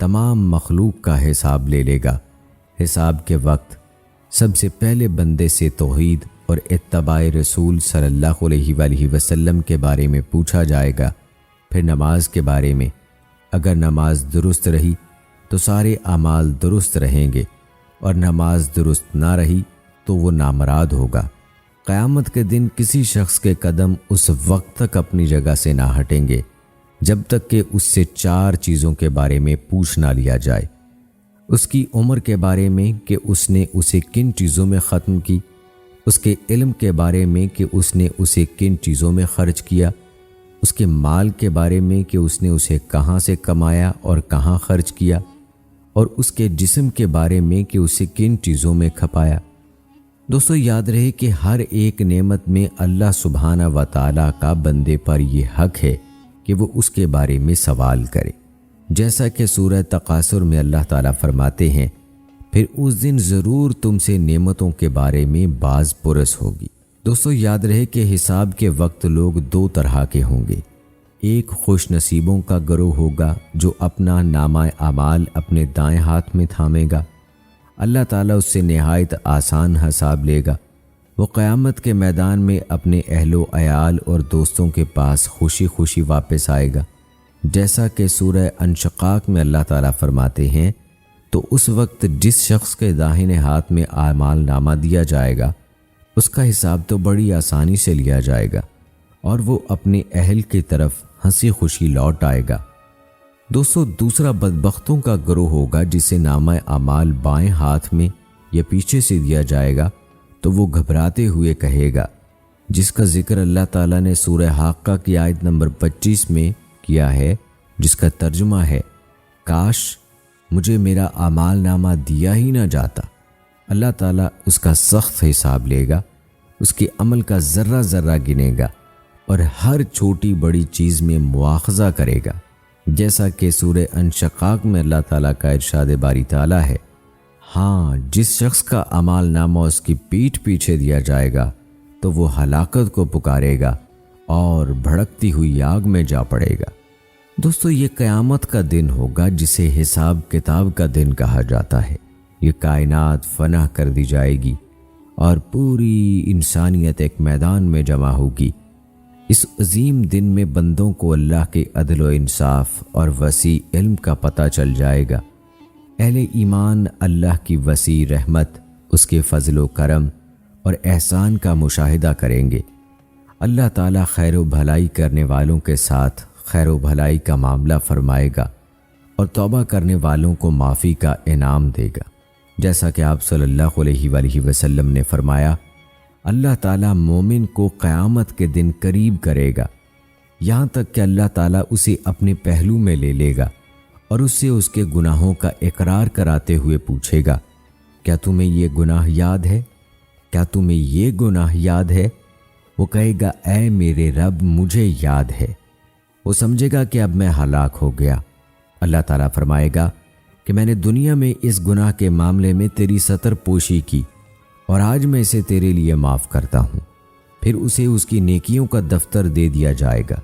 تمام مخلوق کا حساب لے لے گا۔ حساب کے وقت سب سے پہلے بندے سے توحید اور اتباع رسول صلی اللہ علیہ وآلہ وسلم کے بارے میں پوچھا جائے گا، پھر نماز کے بارے میں۔ اگر نماز درست رہی تو سارے اعمال درست رہیں گے، اور نماز درست نہ رہی تو وہ نامراد ہوگا۔ قیامت کے دن کسی شخص کے قدم اس وقت تک اپنی جگہ سے نہ ہٹیں گے جب تک کہ اس سے 4 چیزوں کے بارے میں پوچھ نہ لیا جائے۔ اس کی عمر کے بارے میں کہ اس نے اسے کن چیزوں میں ختم کی، اس کے علم کے بارے میں کہ اس نے اسے کن چیزوں میں خرچ کیا، اس کے مال کے بارے میں کہ اس نے اسے کہاں سے کمایا اور کہاں خرچ کیا، اور اس کے جسم کے بارے میں کہ اسے کن چیزوں میں کھپایا۔ دوستو، یاد رہے کہ ہر ایک نعمت میں اللہ سبحانہ و تعالیٰ کا بندے پر یہ حق ہے کہ وہ اس کے بارے میں سوال کرے، جیسا کہ سورہ تکاثر میں اللہ تعالیٰ فرماتے ہیں، پھر اس دن ضرور تم سے نعمتوں کے بارے میں باز پرس ہوگی۔ دوستو، یاد رہے کہ حساب کے وقت لوگ 2 طرح کے ہوں گے۔ ایک خوش نصیبوں کا گروہ ہوگا جو اپنا نامہ اعمال اپنے دائیں ہاتھ میں تھامے گا، اللہ تعالیٰ اس سے نہایت آسان حساب لے گا۔ وہ قیامت کے میدان میں اپنے اہل و عیال اور دوستوں کے پاس خوشی خوشی واپس آئے گا، جیسا کہ سورہ انشقاق میں اللہ تعالیٰ فرماتے ہیں، تو اس وقت جس شخص کے داہنے ہاتھ میں اعمال نامہ دیا جائے گا اس کا حساب تو بڑی آسانی سے لیا جائے گا اور وہ اپنے اہل کی طرف ہنسی خوشی لوٹ آئے گا۔ دوستو، دوسرا بدبختوں کا گروہ ہوگا جسے نامہ اعمال بائیں ہاتھ میں یا پیچھے سے دیا جائے گا، تو وہ گھبراتے ہوئے کہے گا، جس کا ذکر اللہ تعالیٰ نے سورہ حاقہ کی آیت نمبر 25 میں کیا ہے، جس کا ترجمہ ہے، کاش مجھے میرا اعمال نامہ دیا ہی نہ جاتا۔ اللہ تعالیٰ اس کا سخت حساب لے گا، اس کے عمل کا ذرہ ذرہ گنے گا اور ہر چھوٹی بڑی چیز میں مواخذہ کرے گا، جیسا کہ سورہ انشقاق میں اللہ تعالیٰ کا ارشاد باری تعالیٰ ہے، ہاں جس شخص کا اعمال نامہ اس کی پیٹھ پیچھے دیا جائے گا تو وہ ہلاکت کو پکارے گا اور بھڑکتی ہوئی آگ میں جا پڑے گا۔ دوستو، یہ قیامت کا دن ہوگا جسے حساب کتاب کا دن کہا جاتا ہے۔ یہ کائنات فنا کر دی جائے گی اور پوری انسانیت ایک میدان میں جمع ہوگی۔ اس عظیم دن میں بندوں کو اللہ کے عدل و انصاف اور وسیع علم کا پتہ چل جائے گا۔ اہل ایمان اللہ کی وسیع رحمت، اس کے فضل و کرم اور احسان کا مشاہدہ کریں گے۔ اللہ تعالیٰ خیر و بھلائی کرنے والوں کے ساتھ خیر و بھلائی کا معاملہ فرمائے گا اور توبہ کرنے والوں کو معافی کا انعام دے گا۔ جیسا کہ آپ صلی اللہ علیہ وآلہ وسلم نے فرمایا، اللہ تعالیٰ مومن کو قیامت کے دن قریب کرے گا، یہاں تک کہ اللہ تعالیٰ اسے اپنے پہلو میں لے لے گا اور اس سے اس کے گناہوں کا اقرار کراتے ہوئے پوچھے گا، کیا تمہیں یہ گناہ یاد ہے؟ کیا تمہیں یہ گناہ یاد ہے؟ وہ کہے گا، اے میرے رب مجھے یاد ہے۔ وہ سمجھے گا کہ اب میں ہلاک ہو گیا۔ اللہ تعالیٰ فرمائے گا کہ میں نے دنیا میں اس گناہ کے معاملے میں تیری ستر پوشی کی اور آج میں اسے تیرے لیے معاف کرتا ہوں۔ پھر اسے اس کی نیکیوں کا دفتر دے دیا جائے گا۔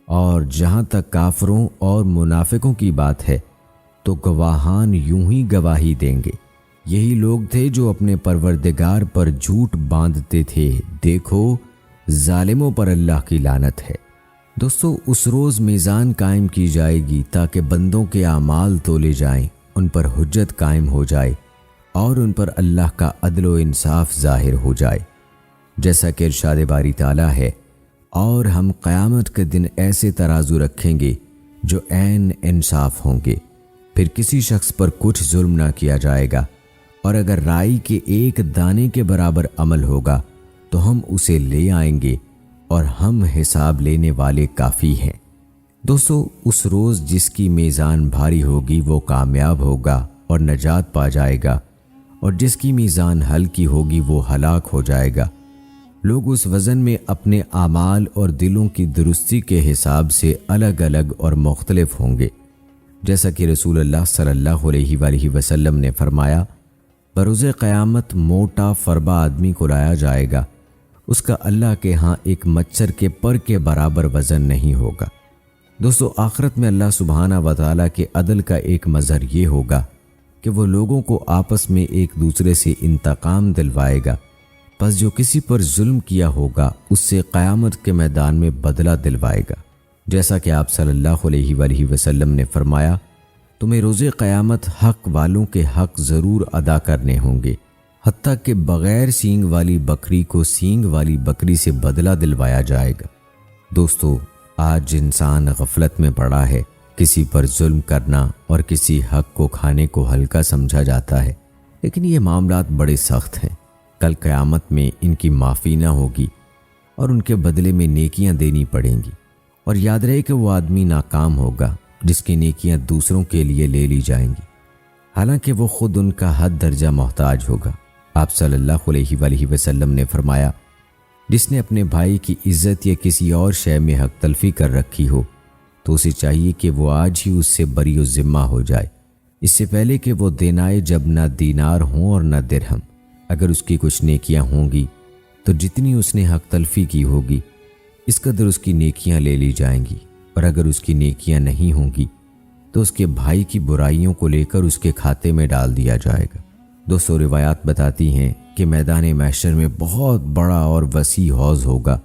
اور جہاں تک کافروں اور منافقوں کی بات ہے تو گواہان یوں ہی گواہی دیں گے، یہی لوگ تھے جو اپنے پروردگار پر جھوٹ باندھتے تھے، دیکھو ظالموں پر اللہ کی لعنت ہے۔ دوستو، اس روز میزان قائم کی جائے گی تاکہ بندوں کے اعمال تولے جائیں، ان پر حجت قائم ہو جائے اور ان پر اللہ کا عدل و انصاف ظاہر ہو جائے، جیسا کہ ارشاد باری تعالیٰ ہے، اور ہم قیامت کے دن ایسے ترازو رکھیں گے جو عین انصاف ہوں گے، پھر کسی شخص پر کچھ ظلم نہ کیا جائے گا، اور اگر رائی کے ایک دانے کے برابر عمل ہوگا تو ہم اسے لے آئیں گے اور ہم حساب لینے والے کافی ہیں۔ دوستو، اس روز جس کی میزان بھاری ہوگی وہ کامیاب ہوگا اور نجات پا جائے گا، اور جس کی میزان ہلکی ہوگی وہ ہلاک ہو جائے گا۔ لوگ اس وزن میں اپنے اعمال اور دلوں کی درستی کے حساب سے الگ الگ اور مختلف ہوں گے، جیسا کہ رسول اللہ صلی اللہ علیہ وآلہ وسلم نے فرمایا، بروز قیامت موٹا فربا آدمی کو لایا جائے گا، اس کا اللہ کے ہاں ایک مچھر کے پر کے برابر وزن نہیں ہوگا۔ دوستو، آخرت میں اللہ سبحانہ و تعالیٰ کے عدل کا ایک مظہر یہ ہوگا کہ وہ لوگوں کو آپس میں ایک دوسرے سے انتقام دلوائے گا، پس جو کسی پر ظلم کیا ہوگا اس سے قیامت کے میدان میں بدلہ دلوائے گا، جیسا کہ آپ صلی اللہ علیہ وآلہ وسلم نے فرمایا، تمہیں روز قیامت حق والوں کے حق ضرور ادا کرنے ہوں گے، حتیٰ کہ بغیر سینگ والی بکری کو سینگ والی بکری سے بدلہ دلوایا جائے گا۔ دوستو، آج انسان غفلت میں پڑا ہے، کسی پر ظلم کرنا اور کسی حق کو کھانے کو ہلکا سمجھا جاتا ہے، لیکن یہ معاملات بڑے سخت ہیں۔ کل قیامت میں ان کی معافی نہ ہوگی اور ان کے بدلے میں نیکیاں دینی پڑیں گی، اور یاد رہے کہ وہ آدمی ناکام ہوگا جس کی نیکیاں دوسروں کے لیے لے لی جائیں گی، حالانکہ وہ خود ان کا حد درجہ محتاج ہوگا۔ آپ صلی اللہ علیہ وآلہ وسلم نے فرمایا، جس نے اپنے بھائی کی عزت یا کسی اور شے میں حق تلفی کر رکھی ہو تو اسے چاہیے کہ وہ آج ہی اس سے بری و ذمہ ہو جائے، اس سے پہلے کہ وہ دن آئے جب نہ دینار ہوں اور نہ درہم۔ اگر اس کی کچھ نیکیاں ہوں گی تو جتنی اس نے حق تلفی کی ہوگی اس قدر اس کی نیکیاں لے لی جائیں گی، اور اگر اس کی نیکیاں نہیں ہوں گی تو اس کے بھائی کی برائیوں کو لے کر اس کے کھاتے میں ڈال دیا جائے گا۔ دوستو، روایات بتاتی ہیں کہ میدان محشر میں بہت بڑا اور وسیع حوض ہوگا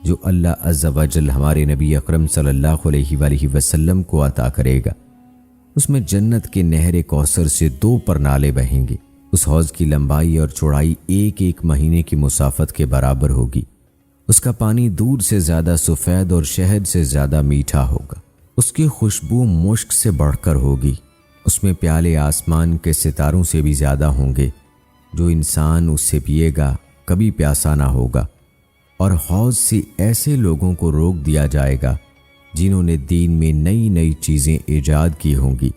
جو اللہ عز و جل ہمارے نبی اکرم صلی اللہ علیہ وآلہ وسلم کو عطا کرے گا۔ اس میں جنت کے نہر کوثر سے 2 پرنالے بہیں گے۔ اس حوض کی لمبائی اور چوڑائی ایک مہینے کی مسافت کے برابر ہوگی۔ اس کا پانی دودھ سے زیادہ سفید اور شہد سے زیادہ میٹھا ہوگا۔ اس کی خوشبو مشک سے بڑھ کر ہوگی۔ اس میں پیالے آسمان کے ستاروں سے بھی زیادہ ہوں گے۔ جو انسان اس سے پیے گا کبھی پیاسا نہ ہوگا، اور حوض سے ایسے لوگوں کو روک دیا جائے گا جنہوں نے دین میں نئی چیزیں ایجاد کی ہوں گی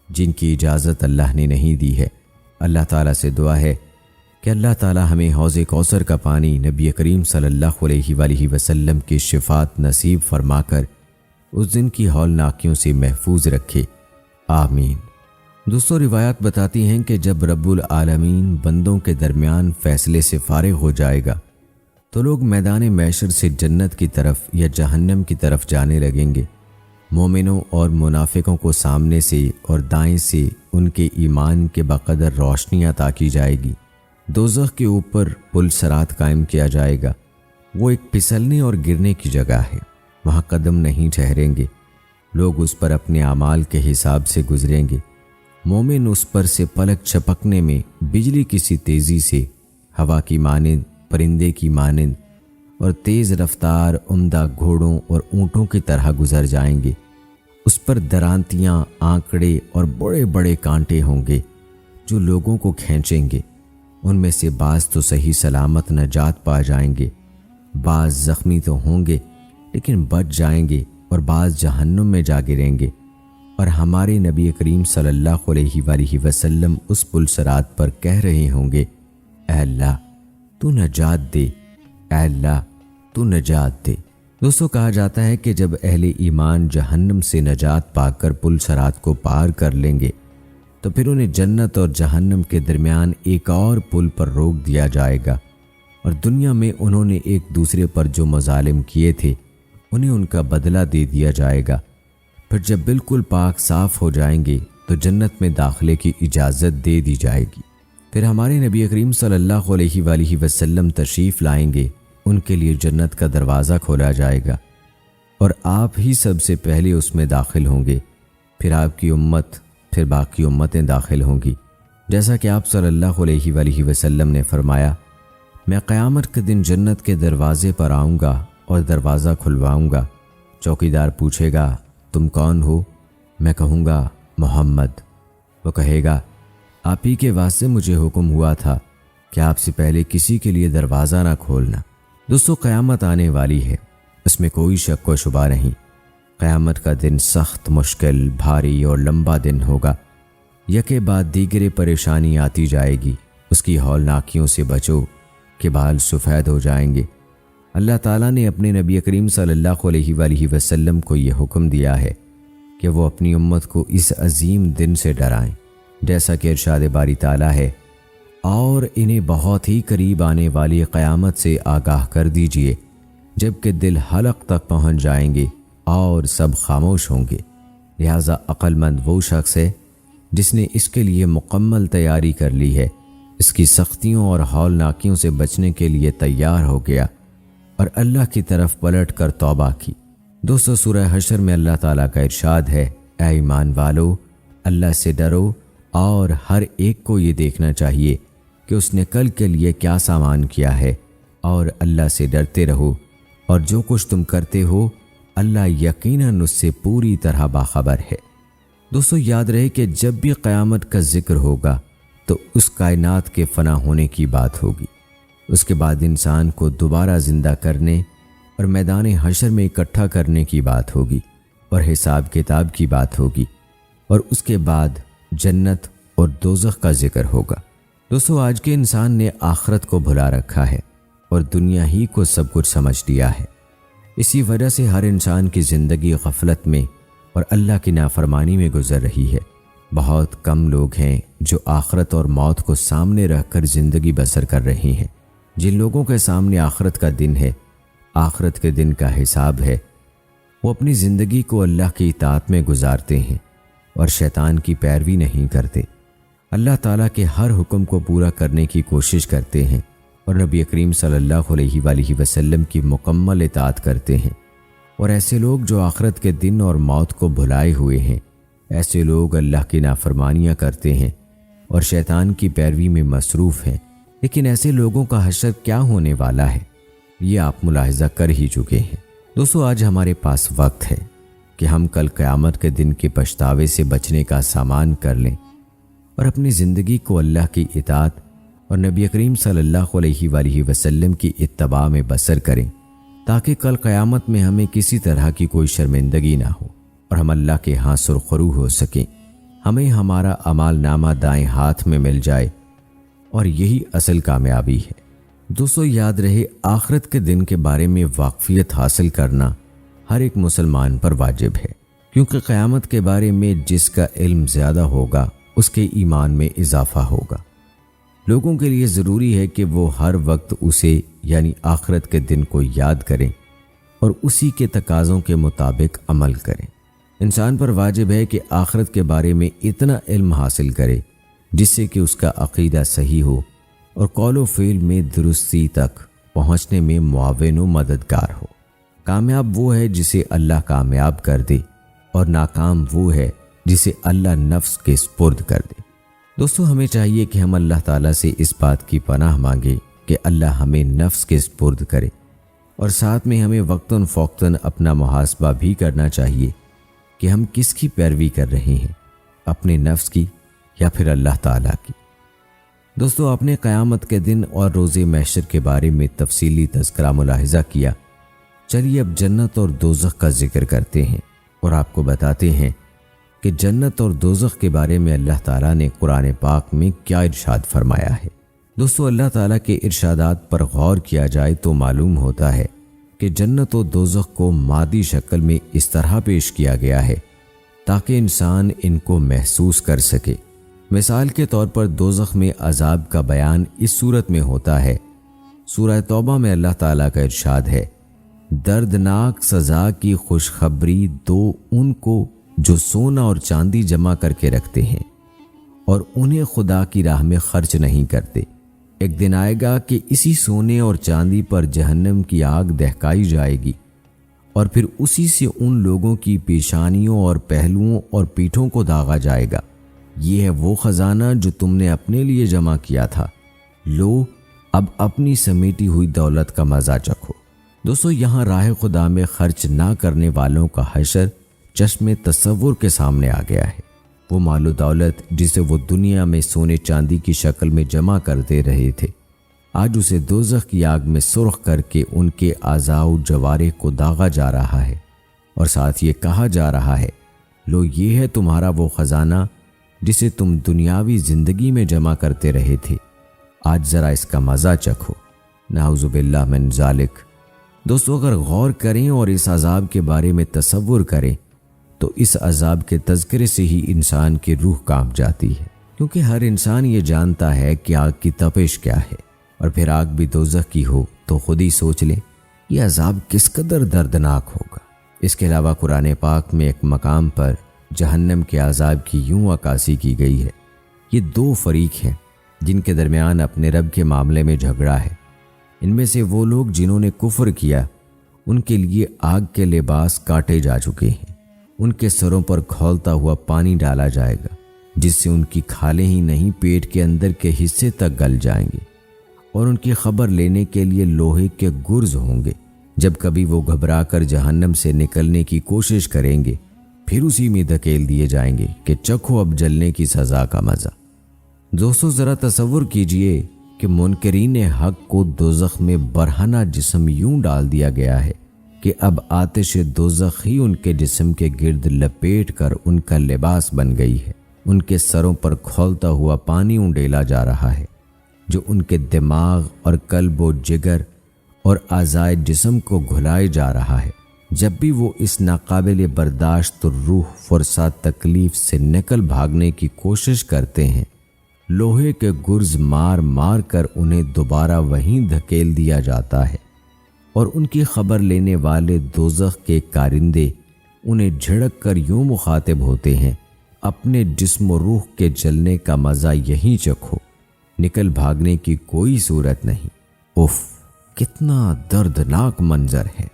جن کی اجازت اللہ نے نہیں دی ہے۔ اللہ تعالیٰ سے دعا ہے کہ اللہ تعالیٰ ہمیں حوض کوثر کا پانی نبی کریم صلی اللہ علیہ وآلہ وسلم کی شفاعت نصیب فرما کر اس دن کی ہولناکیوں سے محفوظ رکھے، آمین۔ دوستو، روایات بتاتی ہیں کہ جب رب العالمین بندوں کے درمیان فیصلے سے فارغ ہو جائے گا تو لوگ میدان محشر سے جنت کی طرف یا جہنم کی طرف جانے لگیں گے۔ مومنوں اور منافقوں کو سامنے سے اور دائیں سے ان کے ایمان کے بقدر روشنی عطا کی جائے گی۔ دوزخ کے اوپر پل صراط قائم کیا جائے گا۔ وہ ایک پھسلنے اور گرنے کی جگہ ہے، وہاں قدم نہیں ٹھہریں گے۔ لوگ اس پر اپنے اعمال کے حساب سے گزریں گے۔ مومن اس پر سے پلک چھپکنے میں بجلی کی سی تیزی سے، ہوا کی مانند، پرندے کی مانند اور تیز رفتار عمدہ گھوڑوں اور اونٹوں کی طرح گزر جائیں گے۔ اس پر درانتیاں، آنکڑے اور بڑے بڑے کانٹے ہوں گے جو لوگوں کو کھینچیں گے۔ ان میں سے بعض تو صحیح سلامت نجات پا جائیں گے، بعض زخمی تو ہوں گے لیکن بچ جائیں گے، اور بعض جہنم میں جا گریں گے۔ اور ہمارے نبی کریم صلی اللہ علیہ وآلہ وسلم اس پل صراط پر کہہ رہے ہوں گے، اے اللہ تو نجات دے، اے اللہ تو نجات دے۔ دوستو، کہا جاتا ہے کہ جب اہل ایمان جہنم سے نجات پا کر پل صراط کو پار کر لیں گے تو پھر انہیں جنت اور جہنم کے درمیان ایک اور پل پر روک دیا جائے گا، اور دنیا میں انہوں نے ایک دوسرے پر جو مظالم کیے تھے انہیں ان کا بدلہ دے دیا جائے گا۔ پھر جب بالکل پاک صاف ہو جائیں گے تو جنت میں داخلے کی اجازت دے دی جائے گی۔ پھر ہمارے نبی کریم صلی اللہ علیہ وآلہ وسلم تشریف لائیں گے، ان کے لیے جنت کا دروازہ کھولا جائے گا اور آپ ہی سب سے پہلے اس میں داخل ہوں گے، پھر آپ کی امت، پھر باقی امتیں داخل ہوں گی۔ جیسا کہ آپ صلی اللہ علیہ وآلہ وسلم نے فرمایا، میں قیامت کے دن جنت کے دروازے پر آؤں گا اور دروازہ کھلواؤں گا۔ چوکیدار پوچھے گا، تم کون ہو؟ میں کہوں گا، محمد۔ وہ کہے گا، آپ ہی کے واسطے مجھے حکم ہوا تھا کہ آپ سے پہلے کسی کے لیے دروازہ نہ کھولنا۔ دوستو، قیامت آنے والی ہے، اس میں کوئی شک و شبہ نہیں۔ قیامت کا دن سخت، مشکل، بھاری اور لمبا دن ہوگا۔ یکے بعد دیگرے پریشانی آتی جائے گی۔ اس کی ہولناکیوں سے بچو کہ بال سفید ہو جائیں گے۔ اللہ تعالیٰ نے اپنے نبی کریم صلی اللہ علیہ وآلہ وسلم کو یہ حکم دیا ہے کہ وہ اپنی امت کو اس عظیم دن سے ڈرائیں، جیسا کہ ارشاد باری تعالیٰ ہے، اور انہیں بہت ہی قریب آنے والی قیامت سے آگاہ کر دیجئے، جب کہ دل حلق تک پہنچ جائیں گے اور سب خاموش ہوں گے۔ لہٰذا عقل مند وہ شخص ہے جس نے اس کے لیے مکمل تیاری کر لی ہے، اس کی سختیوں اور ہولناکیوں سے بچنے کے لیے تیار ہو گیا اور اللہ کی طرف پلٹ کر توبہ کی۔ دوستو، سورہ حشر میں اللہ تعالیٰ کا ارشاد ہے، اے ایمان والو، اللہ سے ڈرو، اور ہر ایک کو یہ دیکھنا چاہیے کہ اس نے کل کے لیے کیا سامان کیا ہے، اور اللہ سے ڈرتے رہو، اور جو کچھ تم کرتے ہو اللہ یقیناً اس سے پوری طرح باخبر ہے۔ دوستو، یاد رہے کہ جب بھی قیامت کا ذکر ہوگا تو اس کائنات کے فنا ہونے کی بات ہوگی، اس کے بعد انسان کو دوبارہ زندہ کرنے اور میدان حشر میں اکٹھا کرنے کی بات ہوگی، اور حساب کتاب کی بات ہوگی، اور اس کے بعد جنت اور دوزخ کا ذکر ہوگا۔ دوستو، آج کے انسان نے آخرت کو بھلا رکھا ہے اور دنیا ہی کو سب کچھ سمجھ لیا ہے۔ اسی وجہ سے ہر انسان کی زندگی غفلت میں اور اللہ کی نافرمانی میں گزر رہی ہے۔ بہت کم لوگ ہیں جو آخرت اور موت کو سامنے رکھ کر زندگی بسر کر رہے ہیں۔ جن لوگوں کے سامنے آخرت کا دن ہے، آخرت کے دن کا حساب ہے، وہ اپنی زندگی کو اللہ کی اطاعت میں گزارتے ہیں اور شیطان کی پیروی نہیں کرتے، اللہ تعالیٰ کے ہر حکم کو پورا کرنے کی کوشش کرتے ہیں اور نبی کریم صلی اللہ علیہ وآلہ وسلم کی مکمل اطاعت کرتے ہیں۔ اور ایسے لوگ جو آخرت کے دن اور موت کو بھلائے ہوئے ہیں، ایسے لوگ اللہ کی نافرمانیاں کرتے ہیں اور شیطان کی پیروی میں مصروف ہیں۔ لیکن ایسے لوگوں کا حشر کیا ہونے والا ہے، یہ آپ ملاحظہ کر ہی چکے ہیں۔ دوستو، آج ہمارے پاس وقت ہے کہ ہم کل قیامت کے دن کے پچھتاوے سے بچنے کا سامان کر لیں اور اپنی زندگی کو اللہ کی اطاعت اور نبی کریم صلی اللہ علیہ وآلہ وسلم کی اتباع میں بسر کریں، تاکہ کل قیامت میں ہمیں کسی طرح کی کوئی شرمندگی نہ ہو اور ہم اللہ کے ہاں سرخرو ہو سکیں، ہمیں ہمارا اعمال نامہ دائیں ہاتھ میں مل جائے، اور یہی اصل کامیابی ہے۔ دوستو، یاد رہے، آخرت کے دن کے بارے میں واقفیت حاصل کرنا ہر ایک مسلمان پر واجب ہے، کیونکہ قیامت کے بارے میں جس کا علم زیادہ ہوگا اس کے ایمان میں اضافہ ہوگا۔ لوگوں کے لیے ضروری ہے کہ وہ ہر وقت اسے یعنی آخرت کے دن کو یاد کریں اور اسی کے تقاضوں کے مطابق عمل کریں۔ انسان پر واجب ہے کہ آخرت کے بارے میں اتنا علم حاصل کرے جس سے کہ اس کا عقیدہ صحیح ہو اور قول و فعل میں درستی تک پہنچنے میں معاون و مددگار ہو۔ کامیاب وہ ہے جسے اللہ کامیاب کر دے، اور ناکام وہ ہے جسے اللہ نفس کے سپرد کر دے۔ دوستو، ہمیں چاہیے کہ ہم اللہ تعالیٰ سے اس بات کی پناہ مانگے کہ اللہ ہمیں نفس کے سپرد کرے، اور ساتھ میں ہمیں وقتاً فوقتاً اپنا محاسبہ بھی کرنا چاہیے کہ ہم کس کی پیروی کر رہے ہیں، اپنے نفس کی یا پھر اللہ تعالیٰ کی؟ دوستو، آپ نے قیامت کے دن اور روز محشر کے بارے میں تفصیلی تذکرہ ملاحظہ کیا۔ چلیے اب جنت اور دوزخ کا ذکر کرتے ہیں اور آپ کو بتاتے ہیں کہ جنت اور دوزخ کے بارے میں اللہ تعالیٰ نے قرآن پاک میں کیا ارشاد فرمایا ہے۔ دوستو، اللہ تعالیٰ کے ارشادات پر غور کیا جائے تو معلوم ہوتا ہے کہ جنت و دوزخ کو مادی شکل میں اس طرح پیش کیا گیا ہے تاکہ انسان ان کو محسوس کر سکے۔ مثال کے طور پر دوزخ میں عذاب کا بیان اس صورت میں ہوتا ہے۔ سورہ توبہ میں اللہ تعالیٰ کا ارشاد ہے، دردناک سزا کی خوشخبری دو ان کو جو سونا اور چاندی جمع کر کے رکھتے ہیں اور انہیں خدا کی راہ میں خرچ نہیں کرتے۔ ایک دن آئے گا کہ اسی سونے اور چاندی پر جہنم کی آگ دہکائی جائے گی اور پھر اسی سے ان لوگوں کی پیشانیوں اور پہلوؤں اور پیٹھوں کو داغا جائے گا۔ یہ ہے وہ خزانہ جو تم نے اپنے لیے جمع کیا تھا، لو اب اپنی سمیٹی ہوئی دولت کا مزہ چکھو۔ دوستو، یہاں راہ خدا میں خرچ نہ کرنے والوں کا حشر چشم تصور کے سامنے آ گیا ہے۔ وہ مال و دولت جسے وہ دنیا میں سونے چاندی کی شکل میں جمع کرتے رہے تھے، آج اسے دوزخ کی آگ میں سرخ کر کے ان کے اعضاء و جوارح کو داغا جا رہا ہے اور ساتھ یہ کہا جا رہا ہے، لو یہ ہے تمہارا وہ خزانہ جسے تم دنیاوی زندگی میں جمع کرتے رہے تھے، آج ذرا اس کا مزہ چکھو۔ نعوذ باللہ من ذالک۔ دوستو، اگر غور کریں اور اس عذاب کے بارے میں تصور کریں تو اس عذاب کے تذکرے سے ہی انسان کی روح کانپ جاتی ہے، کیونکہ ہر انسان یہ جانتا ہے کہ آگ کی تپش کیا ہے، اور پھر آگ بھی دوزخ کی ہو تو خود ہی سوچ لیں یہ عذاب کس قدر دردناک ہوگا۔ اس کے علاوہ قرآن پاک میں ایک مقام پر جہنم کے عذاب کی یوں عکاسی کی گئی ہے، یہ دو فریق ہیں جن کے درمیان اپنے رب کے معاملے میں جھگڑا ہے۔ ان میں سے وہ لوگ جنہوں نے کفر کیا، ان کے لیے آگ کے لباس کاٹے جا چکے ہیں، ان کے سروں پر کھولتا ہوا پانی ڈالا جائے گا جس سے ان کی کھالیں ہی نہیں پیٹ کے اندر کے حصے تک گل جائیں گے، اور ان کی خبر لینے کے لیے لوہے کے گرز ہوں گے۔ جب کبھی وہ گھبرا کر جہنم سے نکلنے کی کوشش کریں گے پھر اسی میں دھکیل دیے جائیں گے کہ چکھو اب جلنے کی سزا کا مزہ۔ دوستو، ذرا تصور کیجئے کہ منکرین حق کو دوزخ میں برہنہ جسم یوں ڈال دیا گیا ہے کہ اب آتش دوزخ ہی ان کے جسم کے گرد لپیٹ کر ان کا لباس بن گئی ہے۔ ان کے سروں پر کھولتا ہوا پانی اونڈیلا جا رہا ہے جو ان کے دماغ اور قلب و جگر اور اعضائے جسم کو گھلائے جا رہا ہے۔ جب بھی وہ اس ناقابل برداشت روح فرسا تکلیف سے نکل بھاگنے کی کوشش کرتے ہیں، لوہے کے گرز مار مار کر انہیں دوبارہ وہیں دھکیل دیا جاتا ہے، اور ان کی خبر لینے والے دوزخ کے کارندے انہیں جھڑک کر یوں مخاطب ہوتے ہیں، اپنے جسم و روح کے جلنے کا مزہ یہیں چکھو، نکل بھاگنے کی کوئی صورت نہیں۔ اف، کتنا دردناک منظر ہے۔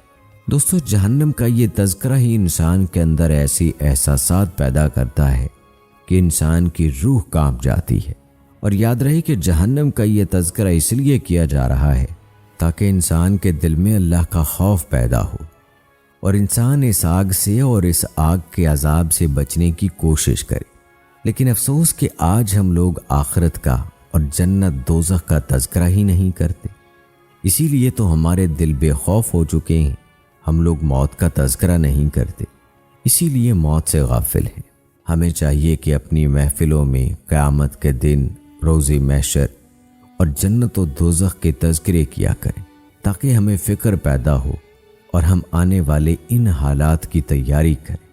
دوستو، جہنم کا یہ تذکرہ ہی انسان کے اندر ایسی احساسات پیدا کرتا ہے کہ انسان کی روح کانپ جاتی ہے۔ اور یاد رہے کہ جہنم کا یہ تذکرہ اس لیے کیا جا رہا ہے تاکہ انسان کے دل میں اللہ کا خوف پیدا ہو اور انسان اس آگ سے اور اس آگ کے عذاب سے بچنے کی کوشش کرے۔ لیکن افسوس کہ آج ہم لوگ آخرت کا اور جنت دوزخ کا تذکرہ ہی نہیں کرتے، اسی لیے تو ہمارے دل بے خوف ہو چکے ہیں۔ ہم لوگ موت کا تذکرہ نہیں کرتے، اسی لیے موت سے غافل ہیں۔ ہمیں چاہیے کہ اپنی محفلوں میں قیامت کے دن، روز محشر اور جنت و دوزخ کے تذکرے کیا کریں تاکہ ہمیں فکر پیدا ہو اور ہم آنے والے ان حالات کی تیاری کریں۔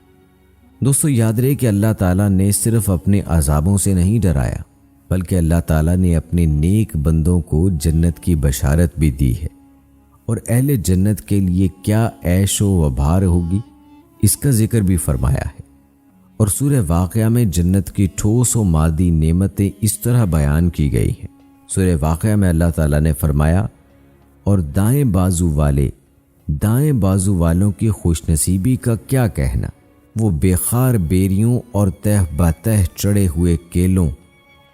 دوستو، یاد رہے کہ اللہ تعالیٰ نے صرف اپنے عذابوں سے نہیں ڈرایا، بلکہ اللہ تعالیٰ نے اپنے نیک بندوں کو جنت کی بشارت بھی دی ہے، اور اہل جنت کے لیے کیا عیش و وبھار ہوگی اس کا ذکر بھی فرمایا ہے۔ اور سورہ واقعہ میں جنت کی ٹھوس و مادی نعمتیں اس طرح بیان کی گئی ہیں۔ سورہ واقعہ میں اللہ تعالیٰ نے فرمایا، اور دائیں بازو والوں کی خوش نصیبی کا کیا کہنا، وہ بے خار بیریوں اور تہ بتہ چڑھے ہوئے کیلوں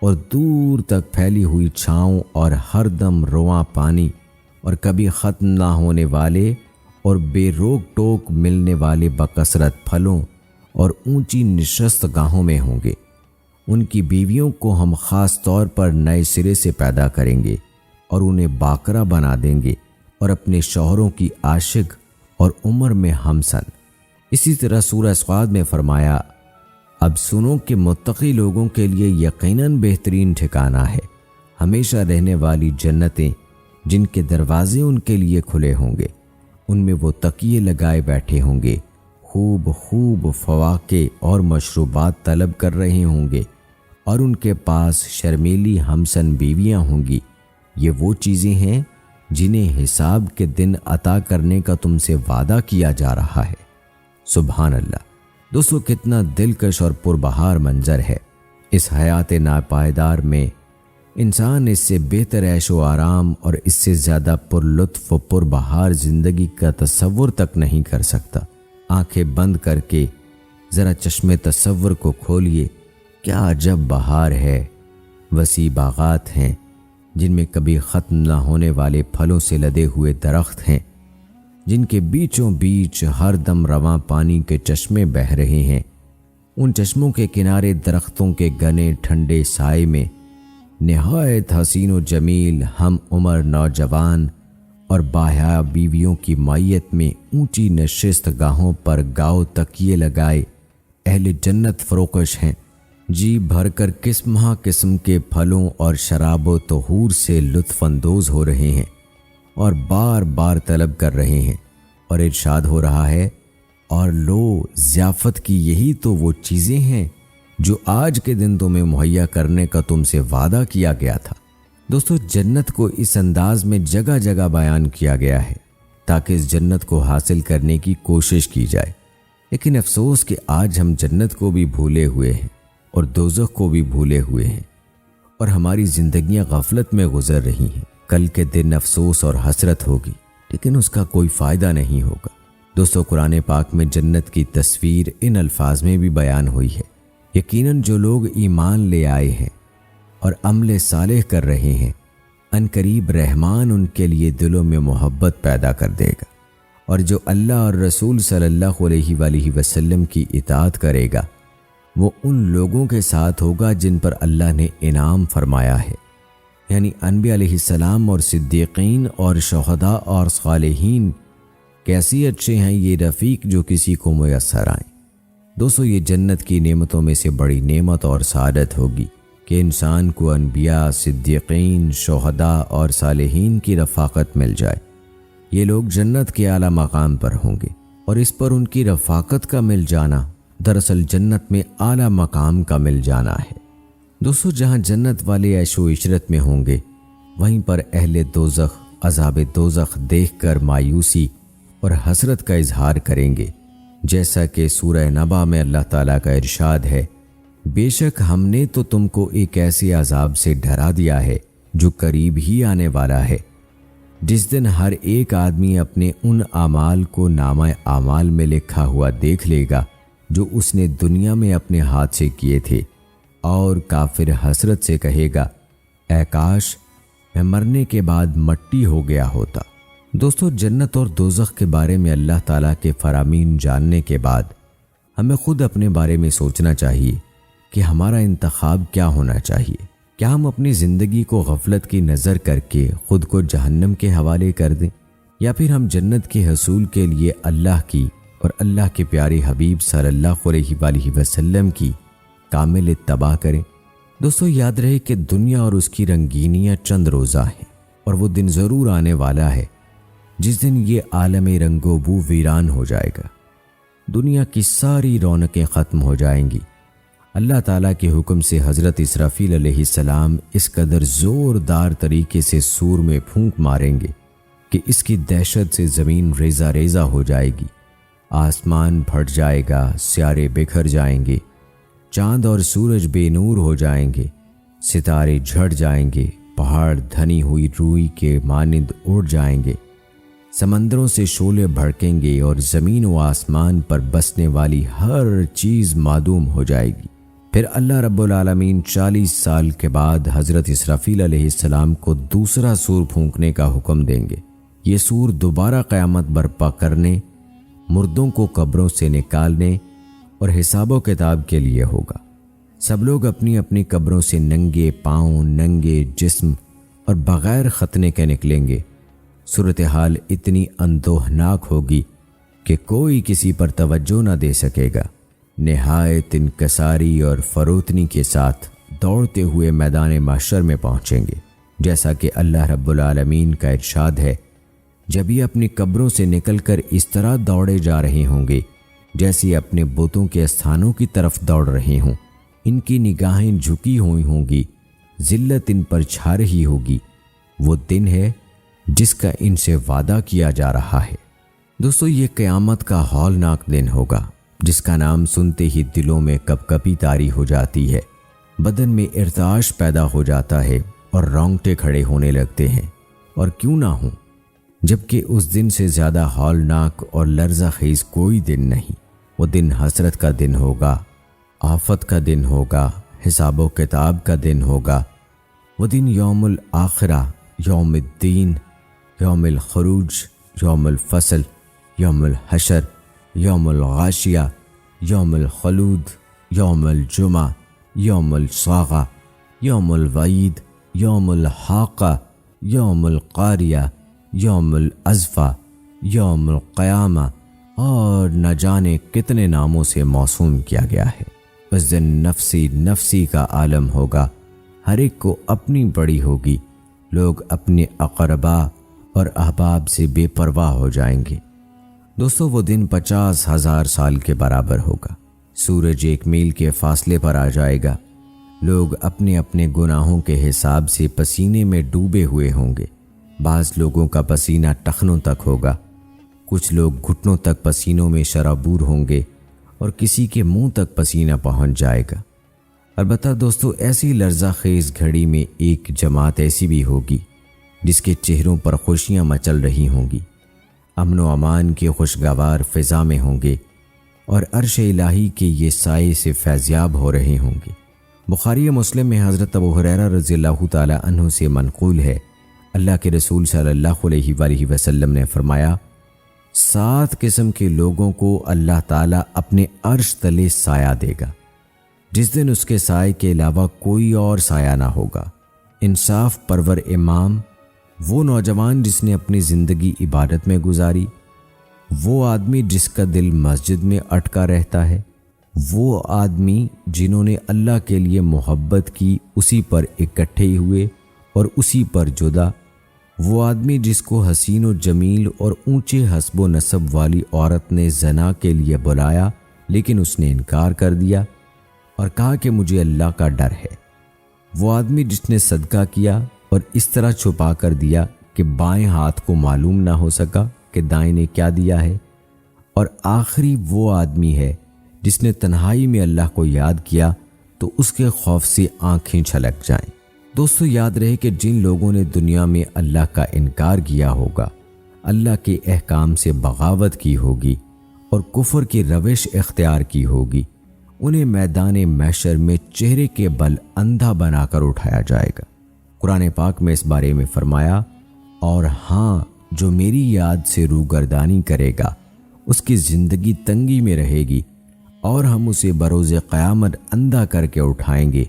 اور دور تک پھیلی ہوئی چھاؤں اور ہر دم رواں پانی اور کبھی ختم نہ ہونے والے اور بے روک ٹوک ملنے والے بکثرت پھلوں اور اونچی نشست گاہوں میں ہوں گے، ان کی بیویوں کو ہم خاص طور پر نئے سرے سے پیدا کریں گے اور انہیں باکرہ بنا دیں گے اور اپنے شوہروں کی عاشق اور عمر میں ہمسن۔ اسی طرح سورہ صاد میں فرمایا، اب سنو کہ متقی لوگوں کے لیے یقیناً بہترین ٹھکانہ ہے، ہمیشہ رہنے والی جنتیں جن کے دروازے ان کے لیے کھلے ہوں گے، ان میں وہ تکیے لگائے بیٹھے ہوں گے، خوب خوب فواکے اور مشروبات طلب کر رہے ہوں گے، اور ان کے پاس شرمیلی ہمسن بیویاں ہوں گی۔ یہ وہ چیزیں ہیں جنہیں حساب کے دن عطا کرنے کا تم سے وعدہ کیا جا رہا ہے۔ سبحان اللہ۔ دوستو، کتنا دلکش اور پربہار منظر ہے۔ اس حیات ناپائیدار میں انسان اس سے بہتر عیش و آرام اور اس سے زیادہ پر لطف و پربہار زندگی کا تصور تک نہیں کر سکتا۔ آنکھیں بند کر کے ذرا چشم تصور کو کھولیے، کیا عجب بہار ہے۔ وسیع باغات ہیں جن میں کبھی ختم نہ ہونے والے پھلوں سے لدے ہوئے درخت ہیں، جن کے بیچوں بیچ ہر دم رواں پانی کے چشمے بہہ رہے ہیں۔ ان چشموں کے کنارے درختوں کے گھنے ٹھنڈے سائے میں نہایت حسین و جمیل ہم عمر نوجوان اور باحیا بیویوں کی معیت میں اونچی نشست گاہوں پر گاؤ تکیے لگائے اہل جنت فروکش ہیں، جی بھر کر قسم کے پھلوں اور شراب و طہور سے لطف اندوز ہو رہے ہیں اور بار بار طلب کر رہے ہیں، اور ارشاد ہو رہا ہے، اور لو ضیافت کی یہی تو وہ چیزیں ہیں جو آج کے دن تمہیں مہیا کرنے کا تم سے وعدہ کیا گیا تھا۔ دوستو، جنت کو اس انداز میں جگہ جگہ بیان کیا گیا ہے تاکہ اس جنت کو حاصل کرنے کی کوشش کی جائے، لیکن افسوس کہ آج ہم جنت کو بھی بھولے ہوئے ہیں اور دوزخ کو بھی بھولے ہوئے ہیں، اور ہماری زندگیاں غفلت میں گزر رہی ہیں۔ کل کے دن افسوس اور حسرت ہوگی، لیکن اس کا کوئی فائدہ نہیں ہوگا۔ دوستو، قرآن پاک میں جنت کی تصویر ان الفاظ میں بھی بیان ہوئی ہے، یقیناً جو لوگ ایمان لے آئے ہیں اور عمل صالح کر رہے ہیں، ان قریب رحمان ان کے لیے دلوں میں محبت پیدا کر دے گا، اور جو اللہ اور رسول صلی اللہ علیہ وآلہ وسلم کی اطاعت کرے گا وہ ان لوگوں کے ساتھ ہوگا جن پر اللہ نے انعام فرمایا ہے، یعنی انبیاء علیہ السلام اور صدیقین اور شہداء اور صالحین۔ کیسی اچھے ہیں یہ رفیق جو کسی کو میسر آئیں۔ دوستو، یہ جنت کی نعمتوں میں سے بڑی نعمت اور سعادت ہوگی کہ انسان کو انبیاء، صدیقین، شہداء اور صالحین کی رفاقت مل جائے۔ یہ لوگ جنت کے اعلیٰ مقام پر ہوں گے، اور اس پر ان کی رفاقت کا مل جانا دراصل جنت میں اعلیٰ مقام کا مل جانا ہے۔ دوستو، جہاں جنت والے عیش و عشرت میں ہوں گے، وہیں پر اہل دوزخ عذاب دوزخ دیکھ کر مایوسی اور حسرت کا اظہار کریں گے، جیسا کہ سورہ نبا میں اللہ تعالیٰ کا ارشاد ہے، بے شک ہم نے تو تم کو ایک ایسے عذاب سے ڈرا دیا ہے جو قریب ہی آنے والا ہے، جس دن ہر ایک آدمی اپنے ان اعمال کو نامہ اعمال میں لکھا ہوا دیکھ لے گا جو اس نے دنیا میں اپنے ہاتھ سے کیے تھے، اور کافر حسرت سے کہے گا، اے کاش میں مرنے کے بعد مٹی ہو گیا ہوتا۔ دوستو، جنت اور دوزخ کے بارے میں اللہ تعالیٰ کے فرامین جاننے کے بعد ہمیں خود اپنے بارے میں سوچنا چاہیے کہ ہمارا انتخاب کیا ہونا چاہیے۔ کیا ہم اپنی زندگی کو غفلت کی نظر کر کے خود کو جہنم کے حوالے کر دیں، یا پھر ہم جنت کے حصول کے لیے اللہ کی اور اللہ کے پیارے حبیب صلی اللہ علیہ وآلہ وسلم کی کامل اتباع کریں؟ دوستو، یاد رہے کہ دنیا اور اس کی رنگینیاں چند روزہ ہیں، اور وہ دن ضرور آنے والا ہے جس دن یہ عالم رنگ و بو ویران ہو جائے گا، دنیا کی ساری رونقیں ختم ہو جائیں گی۔ اللہ تعالیٰ کے حکم سے حضرت اسرافیل علیہ السلام اس قدر زوردار طریقے سے سور میں پھونک ماریں گے کہ اس کی دہشت سے زمین ریزہ ریزہ ہو جائے گی، آسمان پھٹ جائے گا، ستارے بکھر جائیں گے، چاند اور سورج بے نور ہو جائیں گے، ستارے جھڑ جائیں گے، پہاڑ دھنی ہوئی روئی کے مانند اڑ جائیں گے، سمندروں سے شعلے بھڑکیں گے، اور زمین و آسمان پر بسنے والی ہر چیز معدوم ہو جائے گی۔ پھر اللہ رب العالمین 40 سال کے بعد حضرت اسرافیل علیہ السلام کو دوسرا سور پھونکنے کا حکم دیں گے۔ یہ سور دوبارہ قیامت برپا کرنے، مردوں کو قبروں سے نکالنے اور حساب و کتاب کے لیے ہوگا۔ سب لوگ اپنی اپنی قبروں سے ننگے پاؤں، ننگے جسم اور بغیر ختنے کے نکلیں گے۔ صورتحال اتنی اندوہناک ہوگی کہ کوئی کسی پر توجہ نہ دے سکے گا۔ نہایت انکساری اور فروتنی کے ساتھ دوڑتے ہوئے میدان محشر میں پہنچیں گے، جیسا کہ اللہ رب العالمین کا ارشاد ہے، جب یہ اپنی قبروں سے نکل کر اس طرح دوڑے جا رہے ہوں گے جیسے اپنے بتوں کے استھانوں کی طرف دوڑ رہے ہوں، ان کی نگاہیں جھکی ہوئی ہوں گی، ذلت ان پر چھا رہی ہوگی۔ وہ دن ہے جس کا ان سے وعدہ کیا جا رہا ہے۔ دوستو، یہ قیامت کا ہولناک دن ہوگا جس کا نام سنتے ہی دلوں میں کپکپی طاری ہو جاتی ہے، بدن میں ارتعاش پیدا ہو جاتا ہے اور رونگٹے کھڑے ہونے لگتے ہیں۔ اور کیوں نہ ہوں، جبکہ اس دن سے زیادہ ہولناک اور لرزہ خیز کوئی دن نہیں۔ وہ دن حسرت کا دن ہوگا، آفت کا دن ہوگا، حساب و کتاب کا دن ہوگا۔ وہ دن یوم الآخرہ، یوم الدین، یوم الخروج، یوم الفصل، یوم الحشر، یوم الغاشیہ، یوم الخلود، یوم الجمعہ، یوم الصاغہ، یوم الوعید، یوم الحاقہ، یوم القاریہ، یوم الازفہ، یوم القیامہ اور نہ جانے کتنے ناموں سے موسوم کیا گیا ہے۔ اس دن نفسی نفسی کا عالم ہوگا، ہر ایک کو اپنی پڑی ہوگی، لوگ اپنے اقربا اور احباب سے بے پرواہ ہو جائیں گے۔ دوستو، وہ دن 50,000 سال کے برابر ہوگا۔ سورج 1 میل کے فاصلے پر آ جائے گا۔ لوگ اپنے اپنے گناہوں کے حساب سے پسینے میں ڈوبے ہوئے ہوں گے۔ بعض لوگوں کا پسینہ ٹخنوں تک ہوگا، کچھ لوگ گھٹنوں تک پسینوں میں شرابور ہوں گے اور کسی کے منہ تک پسینہ پہنچ جائے گا۔ البتہ دوستو، ایسی لرزہ خیز گھڑی میں ایک جماعت ایسی بھی ہوگی جس کے چہروں پر خوشیاں مچل رہی ہوں گی، امن و امان کی خوشگوار فضا میں ہوں گے اور عرش الہی کے یہ سائے سے فیضیاب ہو رہے ہوں گے۔ بخاری مسلم میں حضرت ابو ہریرہ رضی اللہ تعالی عنہ سے منقول ہے، اللہ کے رسول صلی اللہ علیہ وآلہ وسلم نے فرمایا، 7 قسم کے لوگوں کو اللہ تعالیٰ اپنے عرش تلے سایہ دے گا، جس دن اس کے سائے کے علاوہ کوئی اور سایہ نہ ہوگا۔ انصاف پرور امام، وہ نوجوان جس نے اپنی زندگی عبادت میں گزاری، وہ آدمی جس کا دل مسجد میں اٹکا رہتا ہے، وہ آدمی جنہوں نے اللہ کے لیے محبت کی، اسی پر اکٹھے ہوئے اور اسی پر جدا، وہ آدمی جس کو حسین و جمیل اور اونچے حسب و نسب والی عورت نے زنا کے لیے بلایا لیکن اس نے انکار کر دیا اور کہا کہ مجھے اللہ کا ڈر ہے، وہ آدمی جس نے صدقہ کیا اور اس طرح چھپا کر دیا کہ بائیں ہاتھ کو معلوم نہ ہو سکا کہ دائیں نے کیا دیا ہے، اور آخری وہ آدمی ہے جس نے تنہائی میں اللہ کو یاد کیا تو اس کے خوف سے آنکھیں چھلک جائیں۔ دوستو، یاد رہے کہ جن لوگوں نے دنیا میں اللہ کا انکار کیا ہوگا، اللہ کے احکام سے بغاوت کی ہوگی اور کفر کی روش اختیار کی ہوگی، انہیں میدان محشر میں چہرے کے بل اندھا بنا کر اٹھایا جائے گا۔ قرآن پاک میں اس بارے میں فرمایا، اور ہاں، جو میری یاد سے روگردانی کرے گا اس کی زندگی تنگی میں رہے گی اور ہم اسے بروز قیامت اندھا کر کے اٹھائیں گے،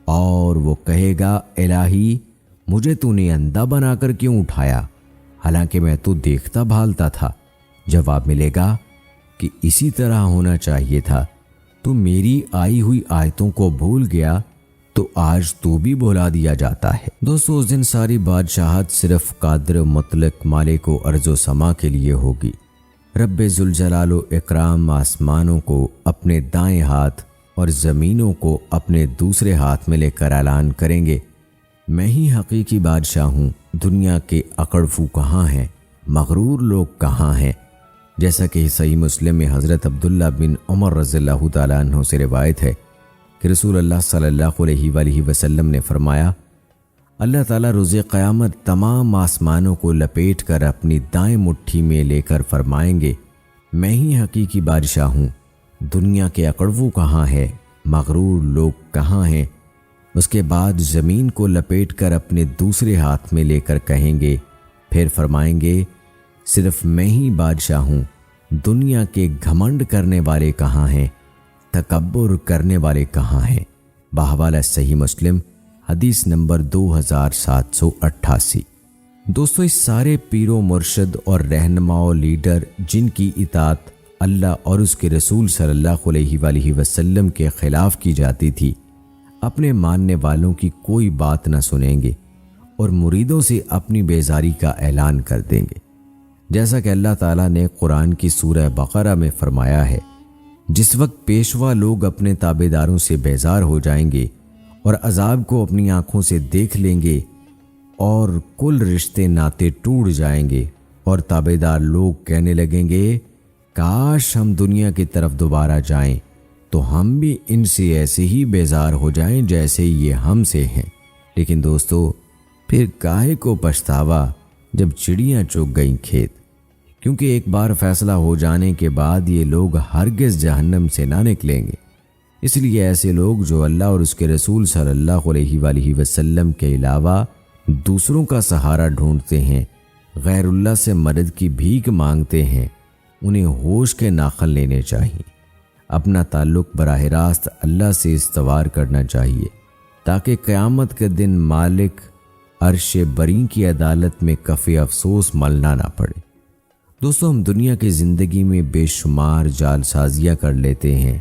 اور وہ کہے گا، الہی مجھے تو نے اندھا بنا کر کیوں اٹھایا، حالانکہ میں تو دیکھتا بھالتا تھا۔ جواب ملے گا کہ اسی طرح ہونا چاہیے تھا، تو میری آئی ہوئی آیتوں کو بھول گیا تو آج تو بھی بھلا دیا جاتا ہے۔ دوستو، اس دن ساری بادشاہت صرف قادر مطلق مالک و ارض و سما کے لیے ہوگی۔ رب ذوالجلال و اکرام آسمانوں کو اپنے دائیں ہاتھ اور زمینوں کو اپنے دوسرے ہاتھ میں لے کر اعلان کریں گے، میں ہی حقیقی بادشاہ ہوں، دنیا کے اکڑفو کہاں ہیں، مغرور لوگ کہاں ہیں۔ جیسا کہ صحیح مسلم میں حضرت عبداللہ بن عمر رضی اللہ تعالیٰ عنہ سے روایت ہے کہ رسول اللہ صلی اللہ علیہ وآلہ وسلم نے فرمایا، اللہ تعالیٰ روز قیامت تمام آسمانوں کو لپیٹ کر اپنی دائیں مٹھی میں لے کر فرمائیں گے، میں ہی حقیقی بادشاہ ہوں، دنیا کے اکڑوو کہاں ہے، مغرور لوگ کہاں ہیں۔ اس کے بعد زمین کو لپیٹ کر اپنے دوسرے ہاتھ میں لے کر کہیں گے، پھر فرمائیں گے، صرف میں ہی بادشاہ ہوں، دنیا کے گھمنڈ کرنے والے کہاں ہیں، تکبر کرنے والے کہاں ہیں۔ بحوالہ صحیح مسلم حدیث نمبر 2788۔ دوستو، اس سارے پیر و مرشد اور رہنما و لیڈر جن کی اطاعت اللہ اور اس کے رسول صلی اللہ علیہ وآلہ وسلم کے خلاف کی جاتی تھی، اپنے ماننے والوں کی کوئی بات نہ سنیں گے اور مریدوں سے اپنی بیزاری کا اعلان کر دیں گے، جیسا کہ اللہ تعالیٰ نے قرآن کی سورہ بقرہ میں فرمایا ہے۔ جس وقت پیشوا لوگ اپنے تابعداروں سے بیزار ہو جائیں گے اور عذاب کو اپنی آنکھوں سے دیکھ لیں گے اور کل رشتے ناطے ٹوٹ جائیں گے، اور تابعدار لوگ کہنے لگیں گے کاش ہم دنیا کی طرف دوبارہ جائیں تو ہم بھی ان سے ایسے ہی بیزار ہو جائیں جیسے یہ ہم سے ہیں۔ لیکن دوستو، پھر کاہے کو پچھتاوا جب چڑیاں چگ گئیں کھیت، کیونکہ ایک بار فیصلہ ہو جانے کے بعد یہ لوگ ہرگز جہنم سے نہ نکلیں گے۔ اس لیے ایسے لوگ جو اللہ اور اس کے رسول صلی اللہ علیہ وآلہ وسلم کے علاوہ دوسروں کا سہارا ڈھونڈتے ہیں، غیر اللہ سے مدد کی بھیک مانگتے ہیں، انہیں ہوش کے ناخن لینے چاہیے، اپنا تعلق براہ راست اللہ سے استوار کرنا چاہیے، تاکہ قیامت کے دن مالک عرش بری کی عدالت میں کف افسوس ملنا نہ پڑے۔ دوستو، ہم دنیا کی زندگی میں بے شمار جال سازیاں کر لیتے ہیں،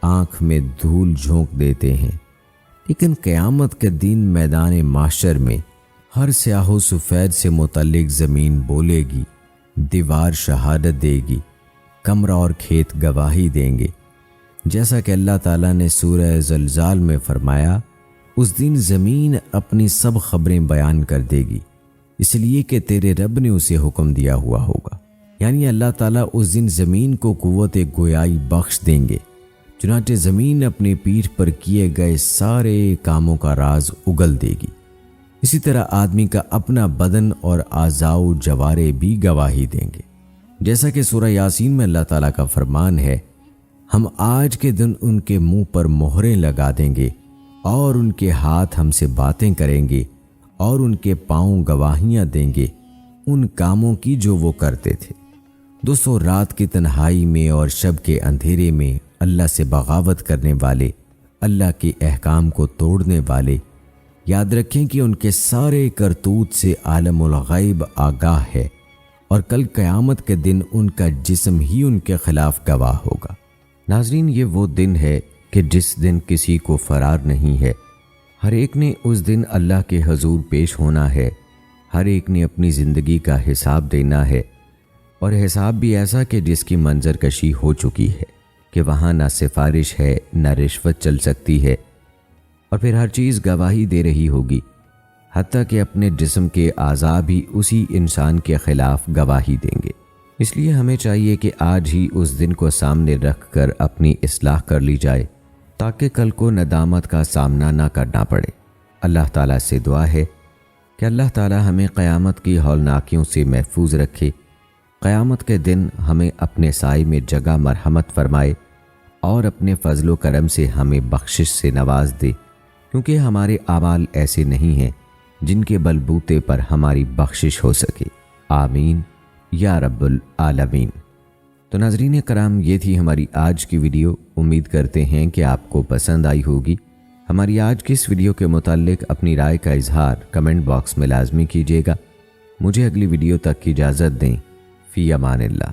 آنکھ میں دھول جھونک دیتے ہیں، لیکن قیامت کے دن میدان محشر میں ہر سیاہ و سفید سے متعلق زمین بولے گی، دیوار شہادت دے گی، کمرہ اور کھیت گواہی دیں گے، جیسا کہ اللہ تعالیٰ نے سورہ زلزال میں فرمایا، اس دن زمین اپنی سب خبریں بیان کر دے گی، اس لیے کہ تیرے رب نے اسے حکم دیا ہوا ہوگا۔ یعنی اللہ تعالیٰ اس دن زمین کو قوت گویائی بخش دیں گے، چنانچہ زمین اپنی پیٹھ پر کیے گئے سارے کاموں کا راز اگل دے گی۔ اسی طرح آدمی کا اپنا بدن اور اعضاء و جوارے بھی گواہی دیں گے، جیسا کہ سورہ یاسین میں اللہ تعالیٰ کا فرمان ہے، ہم آج کے دن ان کے منہ پر مہریں لگا دیں گے اور ان کے ہاتھ ہم سے باتیں کریں گے اور ان کے پاؤں گواہیاں دیں گے ان کاموں کی جو وہ کرتے تھے۔ دوستو، رات کی تنہائی میں اور شب کے اندھیرے میں اللہ سے بغاوت کرنے والے، اللہ کے احکام کو توڑنے والے، یاد رکھیں کہ ان کے سارے کرتوت سے عالم الغیب آگاہ ہے، اور کل قیامت کے دن ان کا جسم ہی ان کے خلاف گواہ ہوگا۔ ناظرین، یہ وہ دن ہے کہ جس دن کسی کو فرار نہیں ہے، ہر ایک نے اس دن اللہ کے حضور پیش ہونا ہے، ہر ایک نے اپنی زندگی کا حساب دینا ہے، اور حساب بھی ایسا کہ جس کی منظر کشی ہو چکی ہے، کہ وہاں نہ سفارش ہے نہ رشوت چل سکتی ہے، اور پھر ہر چیز گواہی دے رہی ہوگی، حتیٰ کہ اپنے جسم کے اعضاء بھی اسی انسان کے خلاف گواہی دیں گے۔ اس لیے ہمیں چاہیے کہ آج ہی اس دن کو سامنے رکھ کر اپنی اصلاح کر لی جائے، تاکہ کل کو ندامت کا سامنا نہ کرنا پڑے۔ اللہ تعالیٰ سے دعا ہے کہ اللہ تعالیٰ ہمیں قیامت کی ہولناکیوں سے محفوظ رکھے، قیامت کے دن ہمیں اپنے سائے میں جگہ مرحمت فرمائے، اور اپنے فضل و کرم سے ہمیں بخشش سے نواز دے، کیونکہ ہمارے اعمال ایسے نہیں ہیں جن کے بلبوتے پر ہماری بخشش ہو سکے۔ آمین یا رب العالمین۔ تو ناظرین کرام، یہ تھی ہماری آج کی ویڈیو۔ امید کرتے ہیں کہ آپ کو پسند آئی ہوگی۔ ہماری آج کی اس ویڈیو کے متعلق اپنی رائے کا اظہار کمنٹ باکس میں لازمی کیجیے گا۔ مجھے اگلی ویڈیو تک کی اجازت دیں۔ فی امان اللہ۔